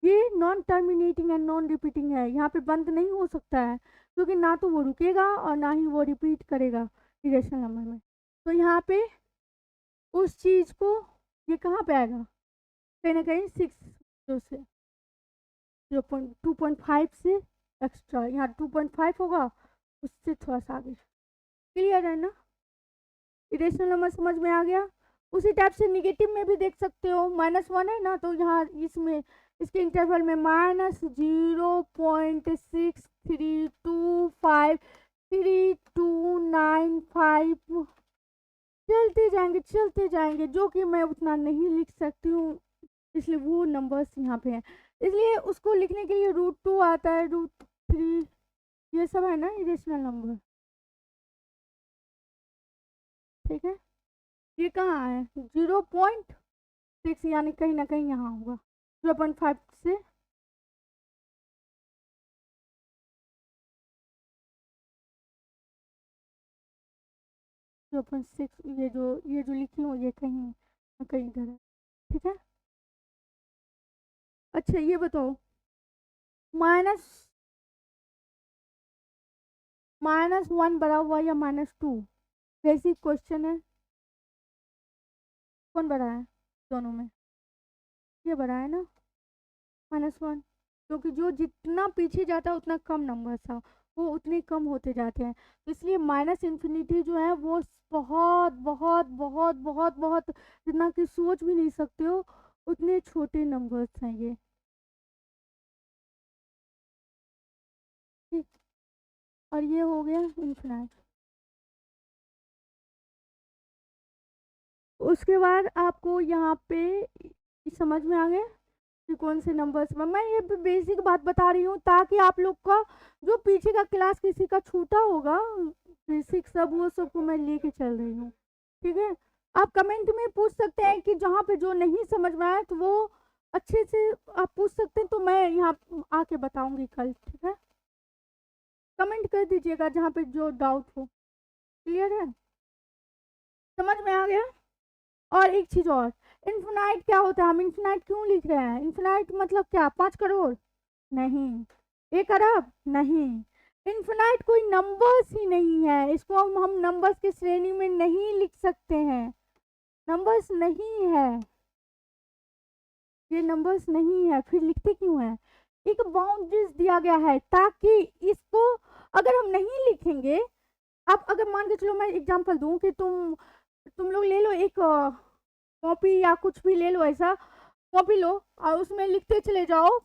ये non terminating and non repeating है, यहाँ पे बंद नहीं हो सकता है, क्योंकि ना तो वो रुकेगा और ना ही वो रिपीट करेगा इरेशनल नंबर में। तो यहाँ पे उस चीज़ को ये कहाँ पे आएगा, कहीं ना कहीं 6 से 2.5 से एक्स्ट्रा, यहाँ 2.5 होगा, उससे थोड़ा सा आगे, क्लियर है ना। इरेशनल नंबर समझ में आ गया। उसी टाइप से निगेटिव में भी देख सकते हो, -1 है ना, तो यहाँ इसमें इसके इंटरवल में -0.63253295 चलते जाएंगे, जो कि मैं उतना नहीं लिख सकती हूँ, इसलिए वो नंबर्स यहाँ पे हैं, इसलिए उसको लिखने के लिए √2 आता है, √3, ये सब है ना इरेशनल नंबर, ठीक है। ये कहाँ है 0.6, यानी कहीं ना कहीं यहाँ होगा 0.5 से 0.6, ये जो लिखी हूँ ये कहीं ना कहीं इधर है, ठीक है। अच्छा ये बताओ, -1 बड़ा हुआ या -2, बेसिक क्वेश्चन है, कौन बड़ा है दोनों में, ये बड़ा है ना -1, क्योंकि जो जितना पीछे जाता है उतना कम नंबर था, वो उतने कम होते जाते हैं, तो इसलिए -इन्फिनिटी जो है वो बहुत बहुत बहुत बहुत बहुत जितना कि सोच भी नहीं सकते हो, उतने छोटे नंबर्स हैं ये, ठीक। और ये हो गया इन्फिनाइट। उसके बाद आपको यहाँ पे समझ में आ गया कि कौन से नंबर्स में, मैं ये बेसिक बात बता रही हूँ ताकि आप लोग का जो पीछे का क्लास किसी का छूटा होगा बेसिक सब, वो सबको मैं लेके चल रही हूँ, ठीक है। आप कमेंट में पूछ सकते हैं कि जहाँ पे जो नहीं समझ में आया तो वो अच्छे से आप पूछ सकते हैं, तो मैं यहाँ आके बताऊंगी कल, ठीक है। कमेंट कर दीजिएगा जहाँ पे जो डाउट हो, क्लियर है, समझ में आ गया। और एक चीज और, इन्फिनाइट क्या होता है, हम इन्फिनाइट क्यों लिख रहे हैं, इन्फिनाइट मतलब क्या, 5 करोड़ नहीं, 1 अरब नहीं, इन्फिनाइट कोई नंबर्स ही नहीं है, इसको हम नंबर्स की श्रेणी में नहीं लिख सकते हैं, नंबर्स नहीं है, ये नंबर्स नहीं है, फिर लिखते क्यों है, एक बाउंड्रीज दिया गया है ताकि इसको अगर हम नहीं लिखेंगे, अब अगर मान के चलो मैं एग्जांपल दूं कि तुम लोग ले लो एक कॉपी या कुछ भी ले लो, ऐसा कॉपी लो और उसमें लिखते चले जाओ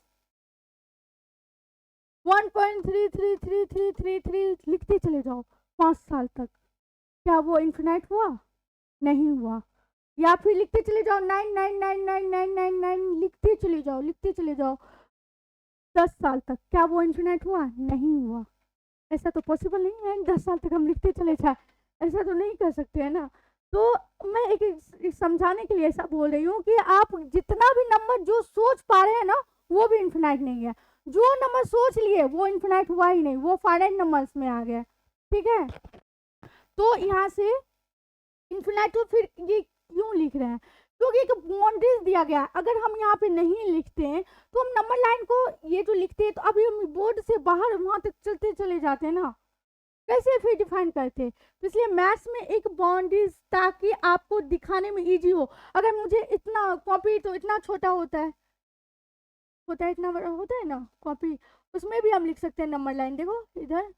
1.33333 लिखते चले जाओ 5 साल तक, क्या वो इन्फिनाइट हुआ, नहीं हुआ। या फिर लिखते चले जाओ 9999999 लिखते चले जाओ 10 साल तक, क्या वो इन्फिनाइट हुआ, नहीं हुआ। ऐसा तो पॉसिबल नहीं है 10 साल तक हम लिखते चले जाए, ऐसा तो नहीं कर सकते है ना। तो मैं एक समझाने के लिए ऐसा बोल रही हूँ कि आप जितना भी नंबर जो सोच पा रहे हैं ना, वो भी इन्फिनाइट नहीं है, जो नंबर सोच लिए वो इन्फिनाइट हुआ ही नहीं, वो फाइनाइट नंबर्स में आ गया, ठीक है। तो यहाँ से इन्फिनाइट, तो फिर ये क्यों लिख रहे हैं, क्योंकि एक बाउंड्रीज दिया गया है, अगर हम यहाँ पे नहीं लिखते हैं तो हम नंबर लाइन को ये जो लिखते हैं तो अभी हम बोर्ड से बाहर वहां तक चलते चले जाते हैं ना, कैसे फिर डिफाइन करते, तो इसलिए मैथ्स में एक बाउंड्रीज ताकि आपको दिखाने में इजी हो, अगर मुझे इतना कॉपी तो इतना छोटा होता है इतना बड़ा होता है ना कॉपी, उसमें भी हम लिख सकते हैं नंबर लाइन, देखो इधर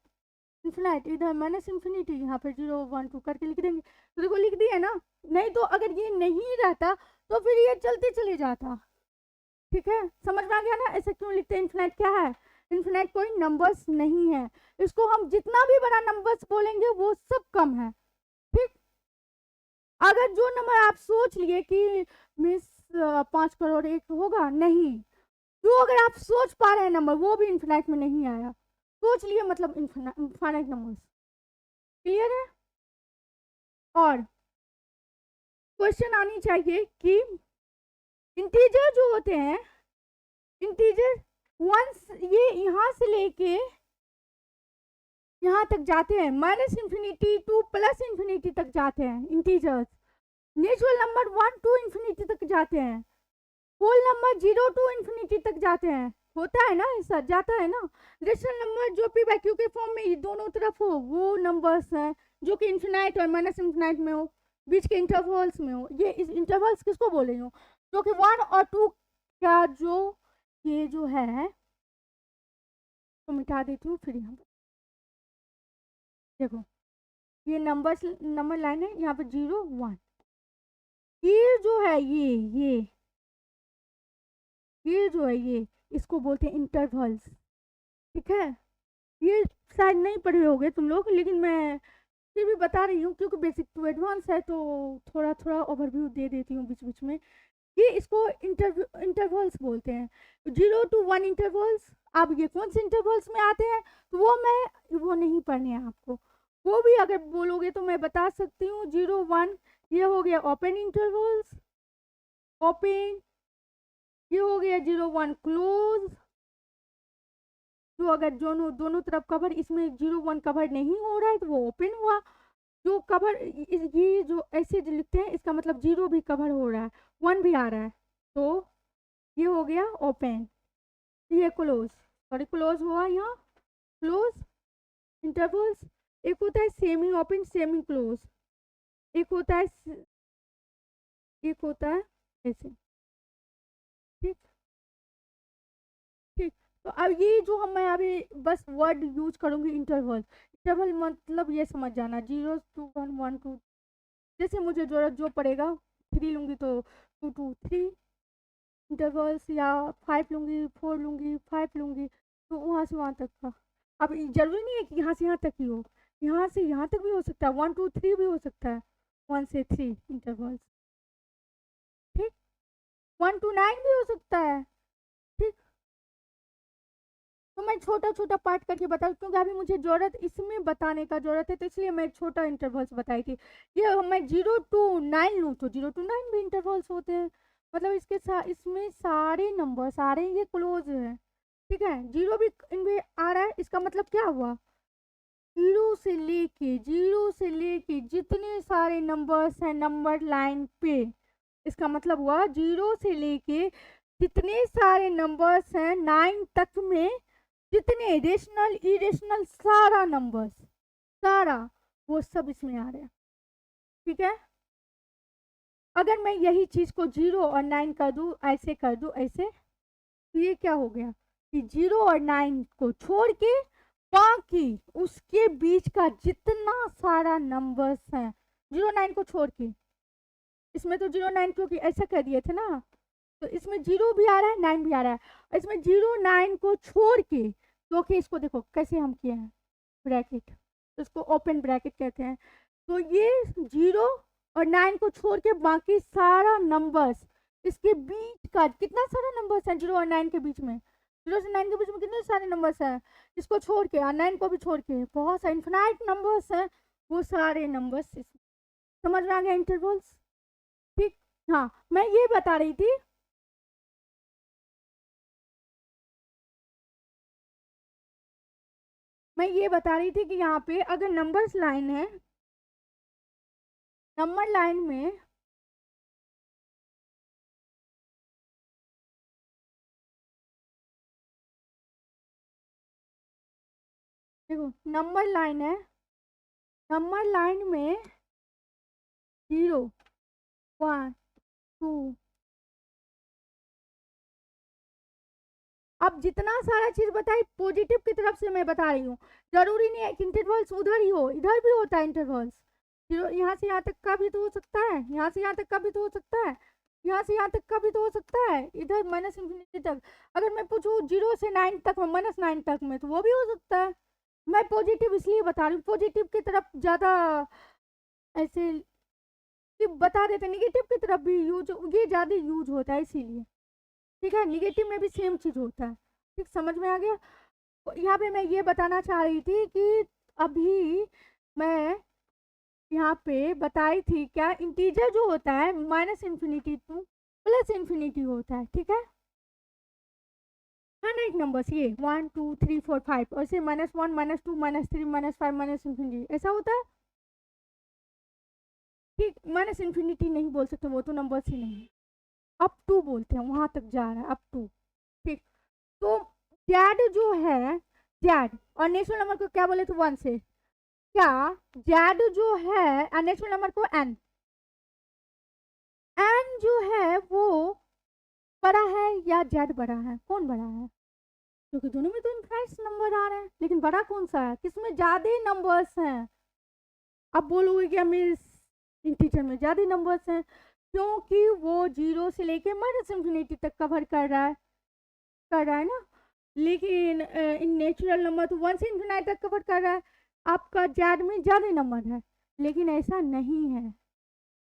इन्फिनाइट, इधर -इन्फिनिटी, यहाँ पे 0 1 2 करके लिख देंगे, तो देखो लिख दिया ना, नहीं तो अगर ये नहीं रहता तो फिर ये चलते चले जाता, ठीक है, समझ में आ गया ना, ऐसे क्यों लिखते हैं, इन्फिनाइट क्या है, इन्फिनाइट कोई नंबर्स नहीं है, इसको हम जितना भी बड़ा नंबर्स बोलेंगे वो सब कम है, ठीक। अगर जो नंबर आप सोच लिए कि मिस 5 करोड़ एक होगा, नहीं, जो अगर आप सोच पा रहे हैं नंबर वो भी इन्फिनाइट में नहीं आया, सोच लिए मतलब इन्फिनाइट नंबर। क्लियर है? और क्वेश्चन आनी चाहिए कि इंटीजर जो होते हैं, इंटीजर वंस ये यहाँ से लेके यहाँ तक जाते हैं, minus infinity to plus infinity तक जाते हैं integers. Natural number 1 to infinity तक जाते हैं, होल नंबर 0 टू इन्फिनिटी तक जाते हैं, होता है ना ऐसा, जाता है ना। रेशनल नंबर जो पी बाई क्यू के फॉर्म में दोनों तरफ हो वो नंबर्स हैं जो कि इन्फिनाइट और माइनस इन्फिनाइट में हो, बीच के इंटरवल्स में हो। ये इस इंटरवल्स किसको बोल रही हूँ, जो कि 1 और 2 का जो ये जो है तो मिटा देती हूँ फिर यहाँ पर देखो, ये नंबर लाइन है, यहाँ पे 0 1, ये जो है ये जो है ये इसको बोलते हैं इंटरवल्स। ठीक है, ये शायद नहीं पढ़े होगे तुम लोग, लेकिन मैं फिर भी बता रही हूँ क्योंकि बेसिक टू एडवांस है तो थोड़ा थोड़ा ओवरव्यू दे देती हूँ बीच बीच में। ये इसको इंटरवल्स बोलते हैं, 0 to 1 इंटरवल्स। अब ये कौन से इंटरवल्स में आते हैं तो वो नहीं पढ़ने हैं आपको, वो भी अगर बोलोगे तो मैं बता सकती हूँ। 0 1 ये हो गया ओपन इंटरवल्स, ओपन, ये हो गया 0 1 क्लोज, जो अगर दोनों तरफ कवर, इसमें 0 1 कवर नहीं हो रहा है तो वो ओपन हुआ। जो कवर ये जो ऐसे जो लिखते हैं इसका मतलब 0 भी कवर हो रहा है, 1 भी आ रहा है, तो ये हो गया ओपन, ये क्लोज, सॉरी क्लोज हुआ यहाँ, क्लोज इंटरवल्स। एक होता है सेमी ओपन सेमी क्लोज, एक होता है ऐसे। ठीक ठीक, तो अब ये जो मैं अभी बस वर्ड यूज करूंगी इंटरवल, इंटरवल मतलब ये समझ जाना 0 to 1 1 2, जैसे मुझे जरूरत जो पड़ेगा 3 लूंगी तो 2 to 3 इंटरवल्स, या 5 लूंगी 4 लूंगी 5 लूंगी, तो वहाँ से वहाँ तक का। अब जरूरी नहीं है कि यहाँ से यहाँ तक ही हो, यहाँ से यहाँ तक भी हो सकता है, 1 2 3 भी हो सकता है, 1 से 3 इंटरवल्स। ठीक, 1 to 9 भी हो सकता है। ठीक, तो मैं छोटा छोटा पार्ट करके बता, क्योंकि अभी मुझे जरूरत इसमें बताने का जरूरत है, तो इसलिए मैं छोटा इंटरवल्स बताई थी। ये मैं 0 to 9 लूँ तो 0 to 9 भी इंटरवल्स होते हैं, मतलब इसके साथ इसमें सारे नंबर सारे ये क्लोज है। ठीक है, 0 भी इनमें आ रहा है, इसका मतलब क्या हुआ, 0 से लेके जितने सारे नंबर्स हैं नंबर लाइन पे, इसका मतलब हुआ 0 से लेके जितने सारे नंबर्स हैं 9 तक में, जितने रेशनल इरेशनल सारा नंबर्स, सारा वो सब इसमें आ रहे हैं। ठीक है, अगर मैं यही चीज को 0 और 9 कर दूं, ऐसे कर दूं ऐसे, तो ये क्या हो गया कि 0 और 9 को छोड़ के बाकी उसके बीच का जितना सारा नंबर्स हैं, 0 9 को छोड़ के, इसमें तो 0 9 क्योंकि ऐसा कर दिए थे ना, तो इसमें 0 भी आ रहा है 9 भी आ रहा है, इसमें 0 9 को छोड़ के, क्योंकि इसको देखो कैसे हम किए हैं ब्रैकेट, तो इसको ओपन ब्रैकेट कहते हैं। तो ये 0 और 9 को छोड़ के बाकी सारा नंबर्स, इसके बीच का कितना सारा नंबर्स हैं 0 और 9 के बीच में, 0 से 9 के बीच में कितने सारे नंबर्स हैं, इसको छोड़ के और 9 को भी छोड़ के बहुत सारे इन्फिनाइट नंबर्स हैं, वो सारे नंबर्स समझ में आ गया इंटरवल्स। ठीक, हाँ मैं ये बता रही थी, कि यहाँ पे अगर नंबर्स लाइन है, नंबर लाइन में देखो नंबर लाइन है, नंबर लाइन में 0 1 2, अब जितना सारा चीज बताई पॉजिटिव की तरफ से मैं बता रही हूँ, जरूरी नहीं है कि इंटरवल्स उधर ही हो, इधर भी होता है इंटरवल्स, यहाँ से यहाँ तक का भी तो हो सकता है, यहाँ से यहाँ तक का भी तो हो सकता है, यहाँ से यहाँ तक का भी तो हो सकता है, इधर माइनस इन्फिनिटी तक। अगर मैं पूछूँ 0 से 9 तक में, माइनस 9 तक में, तो वो भी हो सकता है। मैं पॉजिटिव इसलिए बता रही हूँ, पॉजिटिव की तरफ ज़्यादा ऐसे कि बता देते निगेटिव की तरफ भी यूज, ये ज़्यादा यूज होता है इसीलिए, ठीक है। निगेटिव में भी सेम चीज़ होता है, ठीक, समझ में आ गया। यहाँ पे मैं ये बताना चाह रही थी कि अभी मैं यहाँ पे बताई थी क्या, इंटीजर जो होता है minus infinity to plus infinity होता है, ठीक है। एक नंबर्स ये 1 2 3 4 5 और से -1 -2 -3 -5 माइनस इन्फिनिटी ऐसा होता है, ठीक। माइनस इन्फिनिटी नहीं बोल सकते, वो तो नंबर्स ही नहीं, अप टू बोलते हैं, वहां तक जा रहा है अप टू, ठीक। तो जेड जो है, जेड और नेचुरल नंबर को क्या बोले थे 1 से, क्या जेड जो है नेचुरल नंबर को एन, एन जो है वो बड़ा है या जेड बड़ा है, कौन बड़ा है, क्योंकि दोनों में तो इनफाइनाइट नंबर आ रहे हैं, लेकिन बड़ा कौन सा है, किसमें ज्यादा नंबर्स हैं। अब बोलोगे कि हमें इंटीजर में ज्यादा नंबर्स हैं, क्योंकि वो 0 से लेके माइनस इन्फिनिटी तक कवर कर रहा है ना। लेकिन इन नेचुरल नंबर तो 1 से इन्फिनाइट तक कवर कर रहा है, आपका जेड में ज़्यादा नंबर है, लेकिन ऐसा नहीं है,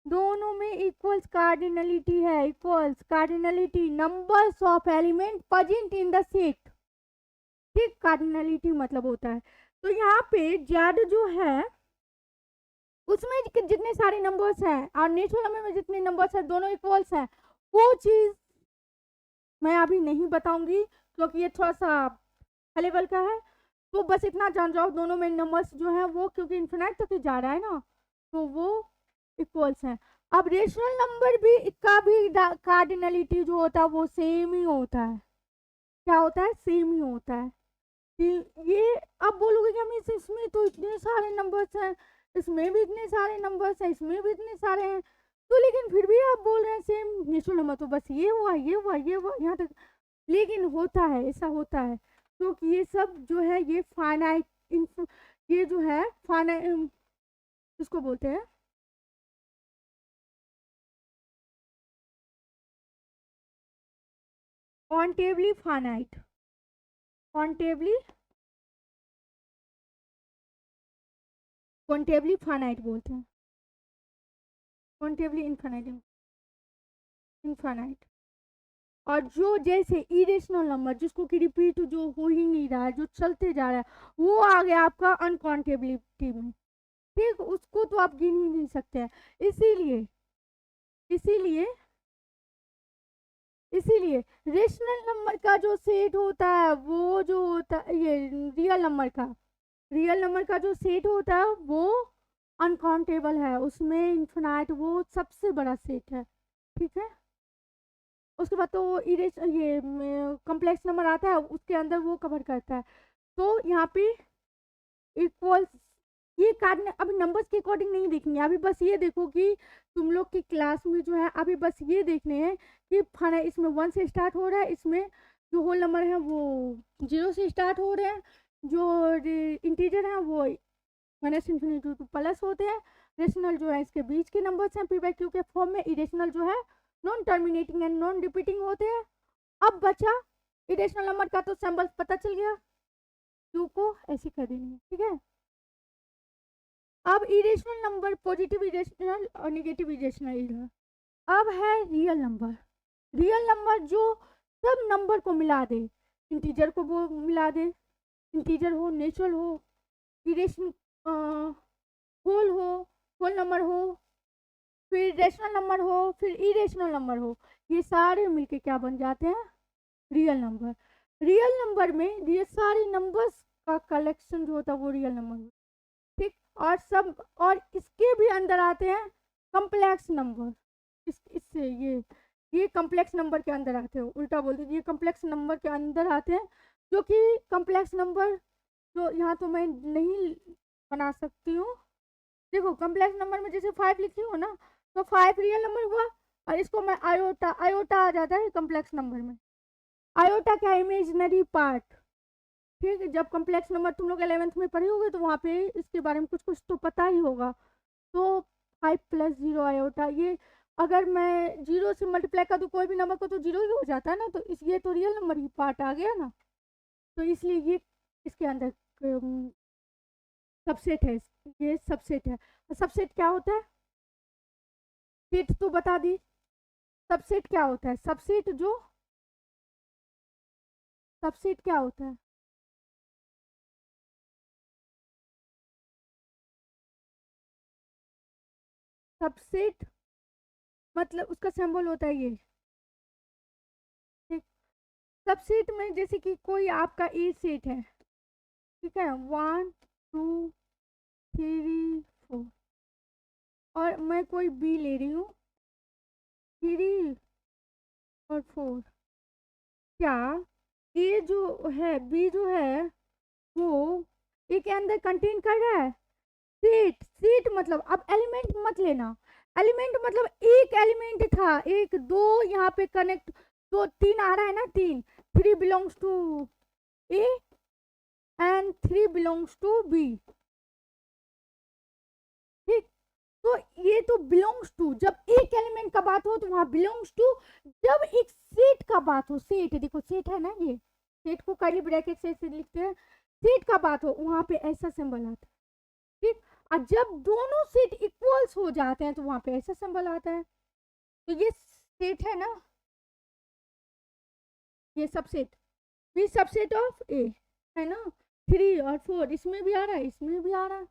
दोनों में इक्वल्स कार्डिनलिटी है, equals cardinality numbers of element present in the set, ठीक, कार्डिनलिटी मतलब होता है। तो यहाँ पे जेड जो है उसमें जितने सारे नंबर्स हैं और नेचुरल नंबर में जितने नंबर्स हैं दोनों इक्वल्स हैं, वो चीज़ मैं अभी नहीं बताऊंगी क्योंकि ये थोड़ा सा हाई लेवल का है। तो बस इतना जान जाओ दोनों में नंबर्स जो है वो क्योंकि इन्फिनाइट तक ही जा रहा है ना, तो वो इक्वल्स हैं। अब रेशनल नंबर भी का भी कार्डिनलिटी जो होता है वो सेम ही होता है, क्या होता है, सेम ही होता है। ये अब बोलोगे कि हम इसमें तो इतने सारे नंबर्स हैं, इसमें भी इतने सारे नंबर्स हैं, इसमें भी इतने सारे हैं, तो लेकिन फिर भी आप बोल रहे हैं सेम नेचुरल नंबर, तो बस ये हुआ ये हुआ ये हुआ यहाँ तक, लेकिन होता है, ऐसा होता है क्योंकि ये सब जो है ये फाइनाइट, ये जो है फाइनाइट इसको बोलते हैं quantitatively finite, quantitatively quantitatively finite बोलते हैं, क्वांटिटेटिवली इनफाइनाइट, इनफाइनाइट। और जो जैसे इरेशनल नंबर जिसको कि रिपीट जो हो ही नहीं रहा है, जो चलते जा रहा है, वो आ गया आपका अनकाउंटेबिलिटी में, ठीक, उसको तो आप गिन ही नहीं सकते हैं। इसीलिए इसीलिए इसीलिए रेशनल नंबर का जो सेट होता है वो जो होता है, ये रियल नंबर का जो सेट होता है वो अनकाउंटेबल है, उसमें इन्फिनाइट वो सबसे बड़ा सेट है, ठीक है। उसके बाद तो वो ये कम्प्लेक्स नंबर आता है उसके अंदर वो कवर करता है। तो यहाँ पे इक्वल्स ये काटने अभी नंबर्स के अकॉर्डिंग नहीं देखनी है, अभी बस ये देखो कि तुम लोग की क्लास में जो है अभी बस ये देखने हैं कि फन है, इसमें 1 से स्टार्ट हो रहा है, इसमें जो होल नंबर है वो 0 से स्टार्ट हो रहे हैं, जो इंटीजर है वो माइनस इन्फिनिटी टू प्लस होते हैं, रेशनल जो है इसके बीच के नंबर्स हैं, पी बाई क्यू के फॉर्म में, इरेशनल जो है non terminating and non repeating होते हैं। अब बचा इरेशनल नंबर का तो सिंबल पता चल गया, क्यू को ऐसे कर देनी है, ठीक है। अब इरेशनल नंबर पॉजिटिव इरेशनल और नेगेटिव इरेशनल, अब है रियल नंबर, रियल नंबर जो सब नंबर को मिला दे, इंटीजर को वो मिला दे, इंटीजर हो, नेचुरल हो, इरेशनल होल हो, होल नंबर हो, फिर रेशनल नंबर हो, फिर इरेशनल नंबर हो, ये सारे मिलके क्या बन जाते हैं, रियल नंबर। रियल नंबर में ये सारे नंबर्स का कलेक्शन जो होता है वो रियल नंबर, ठीक। और सब और इसके भी अंदर आते हैं कम्प्लेक्स नंबर, इससे ये कम्प्लेक्स नंबर के अंदर आते हैं, उल्टा बोल दीजिए, ये कम्प्लेक्स नंबर के अंदर आते हैं, जो कि कम्प्लेक्स नंबर जो यहाँ तो मैं नहीं बना सकती हूँ। देखो कम्प्लेक्स नंबर में जैसे 5 लिखी हो ना, तो 5 रियल नंबर हुआ, और इसको मैं आयोटा, आयोटा आ जाता है कम्प्लेक्स नंबर में, आयोटा क्या, इमेजिनरी पार्ट, ठीक है। जब कम्प्लेक्स नंबर तुम लोग 11th में पढ़े होगे तो वहाँ पे इसके बारे में कुछ कुछ तो पता ही होगा। तो 5 + 0 आयोटा, ये अगर मैं 0 से मल्टीप्लाई कर दूँ कोई भी नंबर को तो 0 ही हो जाता है ना, तो इस ये तो रियल नंबर ही पार्ट आ गया ना, तो इसलिए ये इसके अंदर सबसेट है, ये सबसेट है। सबसेट क्या होता है, सेट तो बता दी, सबसेट क्या होता है? सबसेट क्या होता है? सबसेट मतलब उसका सिंबल होता है ये, ठीक। सबसेट में जैसे कि कोई आपका ए सेट है, ठीक है, 1 2 3 4, और मैं कोई बी ले रही हूँ, 3 और 4, क्या ए जो है, बी जो है, वो ए के अंदर कंटेन कर रहा है? सीट, सीट मतलब अब एलिमेंट मत लेना, एलिमेंट मतलब एक एलिमेंट था, एक दो यहाँ पे कनेक्ट, दो तीन आ रहा है ना, तीन, 3 belongs to A and 3 belongs to B, ठीक। तो ये तो बिलोंग्स टू, जब एक एलिमेंट का बात हो तो वहां बिलोंग्स टू, जब एक सेट का बात हो, सेट देखो सेट है ना, ये सेट को कर्ली ब्रैकेट से लिखते हैं, सेट का बात हो वहां पे ऐसा सिंबल आता है, ठीक। और जब दोनों सेट इक्वल्स हो जाते हैं तो वहां पे ऐसा सिंबल आता है, तो ये सेट है ना, ये सबसेट, बी सबसेट ऑफ ए, है ना, 3 और 4 इसमें भी आ रहा है, इसमें भी आ रहा है,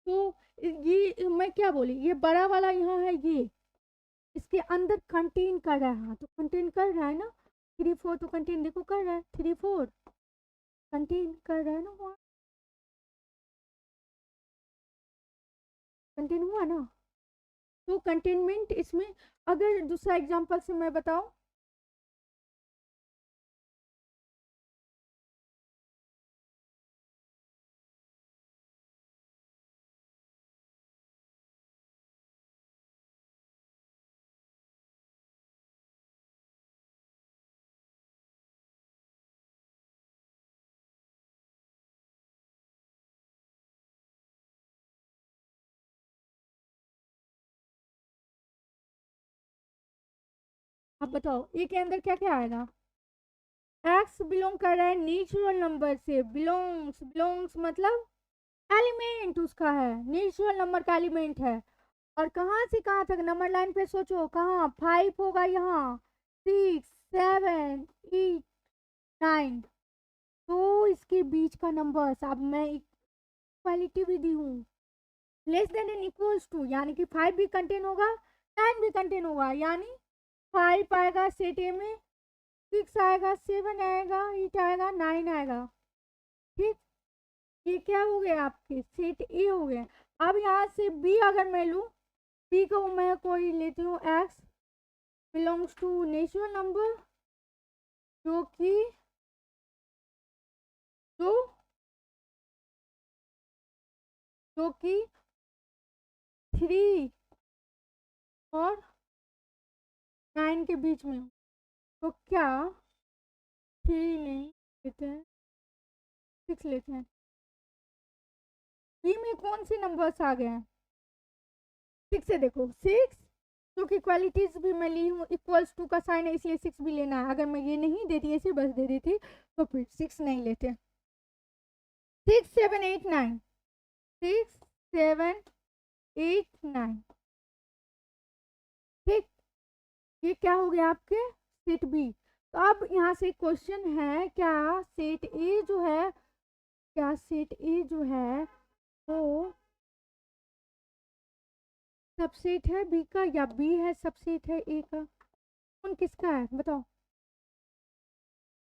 तो ये मैं क्या बोली, ये बड़ा वाला यहाँ है, ये इसके अंदर कंटेन कर रहा है, हाँ तो कंटेन कर रहा है ना, 3 4 तो कंटेन देखो कर रहा है, 3 4 कंटेन कर रहा है ना, वहाँ कंटेन हुआ ना, तो कंटेनमेंट इसमें, अगर दूसरा एग्जांपल से मैं बताऊं, अब बताओ ए के अंदर क्या क्या आएगा? एक्स बिलोंग कर रहा है नेचुरल नंबर से, बिलोंग्स, बिलोंग्स मतलब एलिमेंट उसका है, नेचुरल नंबर का एलिमेंट है, और कहाँ से कहाँ तक नंबर लाइन पे सोचो, कहाँ 5 होगा, यहाँ 6 7 8 9, तो इसके बीच का नंबर, अब मैं इक्वालिटी भी दी हूँ, less than and equals to, यानी कि 5 भी कंटेन होगा, 9 भी कंटेन होगा, यानी 5 आएगा सेट ए में, 6 आएगा, 7 आएगा, 8 आएगा, 9 आएगा, ठीक। ये क्या हो गया, आपके सेट ए हो गए। अब यहाँ से बी अगर मैं लूँ, बी को मैं कोई लेती हूँ, x belongs to natural number, जो कि जो जो कि 3 और 9 के बीच में हो, तो क्या 3 नहीं लेते हैं, 6 लेते हैं, बी में कौन से नंबर्स आ गए हैं, 6 से देखो, 6 क्योंकि क्वालिटीज भी मैं ली हूँ, इक्वल्स टू का साइन है इसलिए 6 भी लेना है, अगर मैं ये नहीं देती ऐसे बस दे देती तो फिर 6 नहीं लेते, 6 7 8 9, 6 7 8 9, ठीक। ये क्या हो गया आपके सेट बी। तो अब यहाँ से क्वेश्चन है, क्या सेट ए जो है, क्या सेट ए जो है वो सबसेट है बी का, या बी है सबसेट है ए का, कौन किसका है बताओ।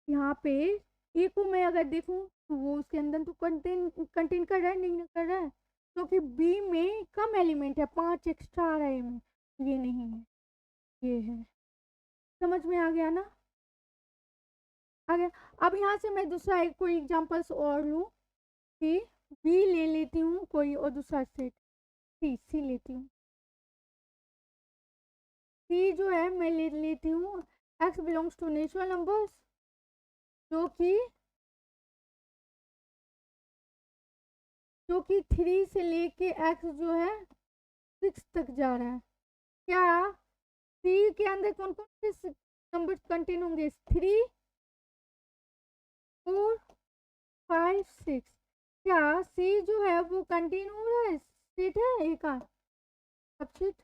यहाँ पे ए को मैं अगर देखूं तो वो उसके अंदर तो कंटेन कंटेन कर रहा है, नहीं कर रहा है, क्योंकि बी में कम एलिमेंट है, 5 एक्स्ट्रा आ रहा है में, ये नहीं है, ये है, समझ में आ गया ना, आ गया। अब यहाँ से मैं दूसरा एक कोई एग्जांपल्स और लूँ, कि बी ले लेती हूँ कोई और दूसरा सेट, सी सी लेती हूँ, सी जो है मैं ले लेती हूँ, x belongs to natural numbers, जो कि 3 से लेके एक्स जो है 6 तक जा रहा है, क्या सी के अंदर कौन कौन से नंबर कंटेन होंगे, 3 4 5 6, क्या सी जो है वो कंटेन हो रहा है, सेट है ए का सबसेट,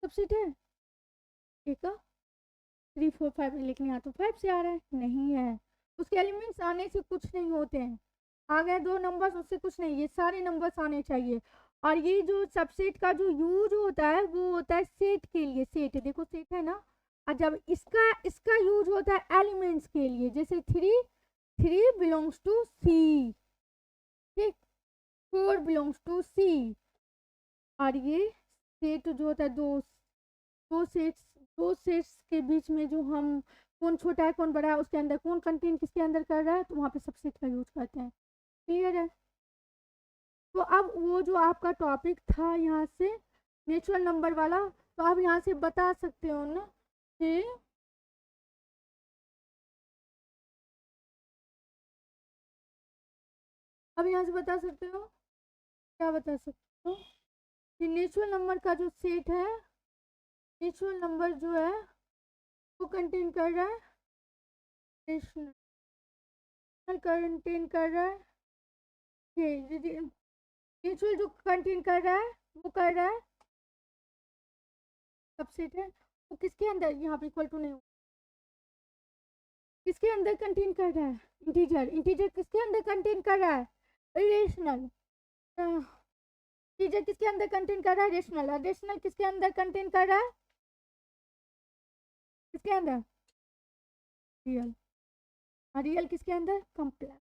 सबसेट है एक 3 4 5 लिखने यहाँ तो 5 से आ रहा है, नहीं है। उसके एलिमेंट्स आने से कुछ नहीं होते हैं, आ गए 2 नंबर्स उससे कुछ नहीं, ये सारे नंबर्स आने चाहिए। और ये जो सबसेट का जो यूज होता है वो होता है सेट के लिए, सेट देखो सेट है ना। और जब इसका इसका यूज होता है एलिमेंट्स के लिए, जैसे 3 बिलोंग्स टू सी, ठीक, 4 बिलोंग्स टू सी। और ये सेट जो होता है दो सेट्स के बीच में जो हम कौन छोटा है कौन बड़ा है, उसके अंदर कौन कंटेंट किसके अंदर कर रहा है, तो वहाँ पे सबसेट का यूज करते हैं। क्लियर है? तो अब वो जो आपका टॉपिक था यहाँ से नेचुरल नंबर वाला, तो आप यहाँ से बता सकते हो ना कि अब यहाँ से बता सकते हो, क्या बता सकते हो कि नेचुरल नंबर का जो सेट है, नेचुरल नंबर जो है वो कंटेन कर रहा है रेशनल, कंटेन कर रहा है ये नेचुरल जो कंटेन कर रहा है वो कर रहा है सबसेट है, वो किसके अंदर यहाँ पे इक्वल टू नहीं, किसके अंदर कंटेन कर रहा है, इंटीजर, इंटीजर किसके अंदर कंटेन कर रहा है, रेशनल, इंटीजर किसके अंदर कंटेन कर रहा है, रेशनल, और रेशनल किसके अंदर कंटेन कर रहा है, किसके अंदर, रियल, और रियल किसके अंदर, कॉम्प्लेक्स।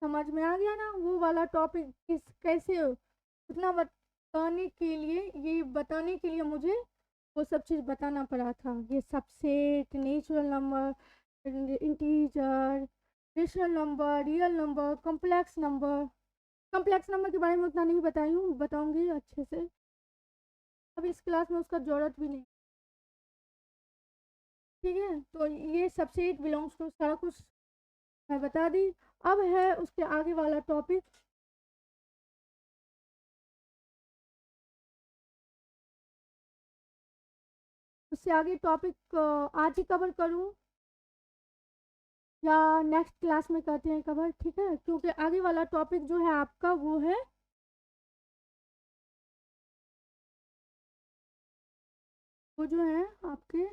समझ में आ गया ना वो वाला टॉपिक, किस कैसे उतना बताने के लिए, ये बताने के लिए मुझे वो सब चीज़ बताना पड़ा था, ये subset, natural number, integer, rational number, real number, complex number. Complex number के बारे में उतना नहीं बताई हूँ, बताऊँगी अच्छे से, अब इस क्लास में उसका ज़रूरत भी नहीं, ठीक है। तो ये सबसेट बिलोंग्स टू सारा कुछ मैं बता दी। अब है उसके आगे वाला टॉपिक, उससे आगे टॉपिक आज ही कवर करूँ या नेक्स्ट क्लास में करते हैं कवर, ठीक है, क्योंकि आगे वाला टॉपिक जो है आपका वो है वो जो है आपके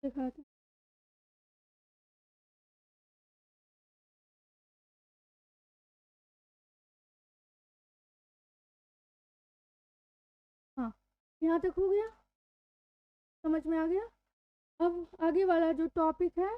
दिखाते, हाँ यहाँ तक हो गया, समझ में आ गया। अब आगे वाला जो टॉपिक है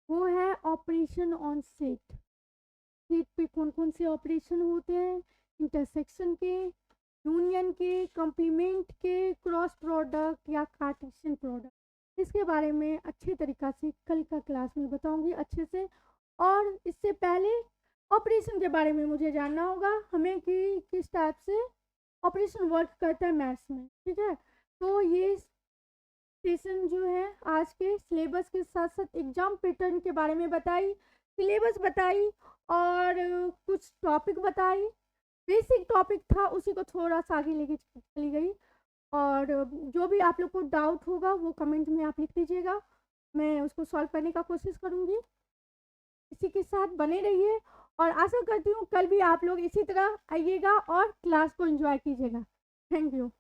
वो है ऑपरेशन ऑन सेट। सेट पे कौन कौन से ऑपरेशन होते हैं, इंटरसेक्शन के, यूनियन के, कॉम्प्लीमेंट के, क्रॉस प्रोडक्ट या कार्टेशियन प्रोडक्ट, इसके बारे में अच्छे तरीक़ा से कल का क्लास में बताऊंगी अच्छे से। और इससे पहले ऑपरेशन के बारे में मुझे जानना होगा हमें कि किस टाइप से ऑपरेशन वर्क करता है मैथ्स में, ठीक है। तो ये सेशन जो है आज के सिलेबस के साथ साथ एग्ज़ाम पैटर्न के बारे में बताई, सिलेबस बताई और कुछ टॉपिक बताई, बेसिक टॉपिक था उसी को थोड़ा सा आगे लेके चली गई। और जो भी आप लोग को डाउट होगा वो कमेंट में आप लिख दीजिएगा, मैं उसको सॉल्व करने का कोशिश करूँगी। इसी के साथ बने रहिए और आशा करती हूँ कल भी आप लोग इसी तरह आइएगा और क्लास को एंजॉय कीजिएगा। Thank you.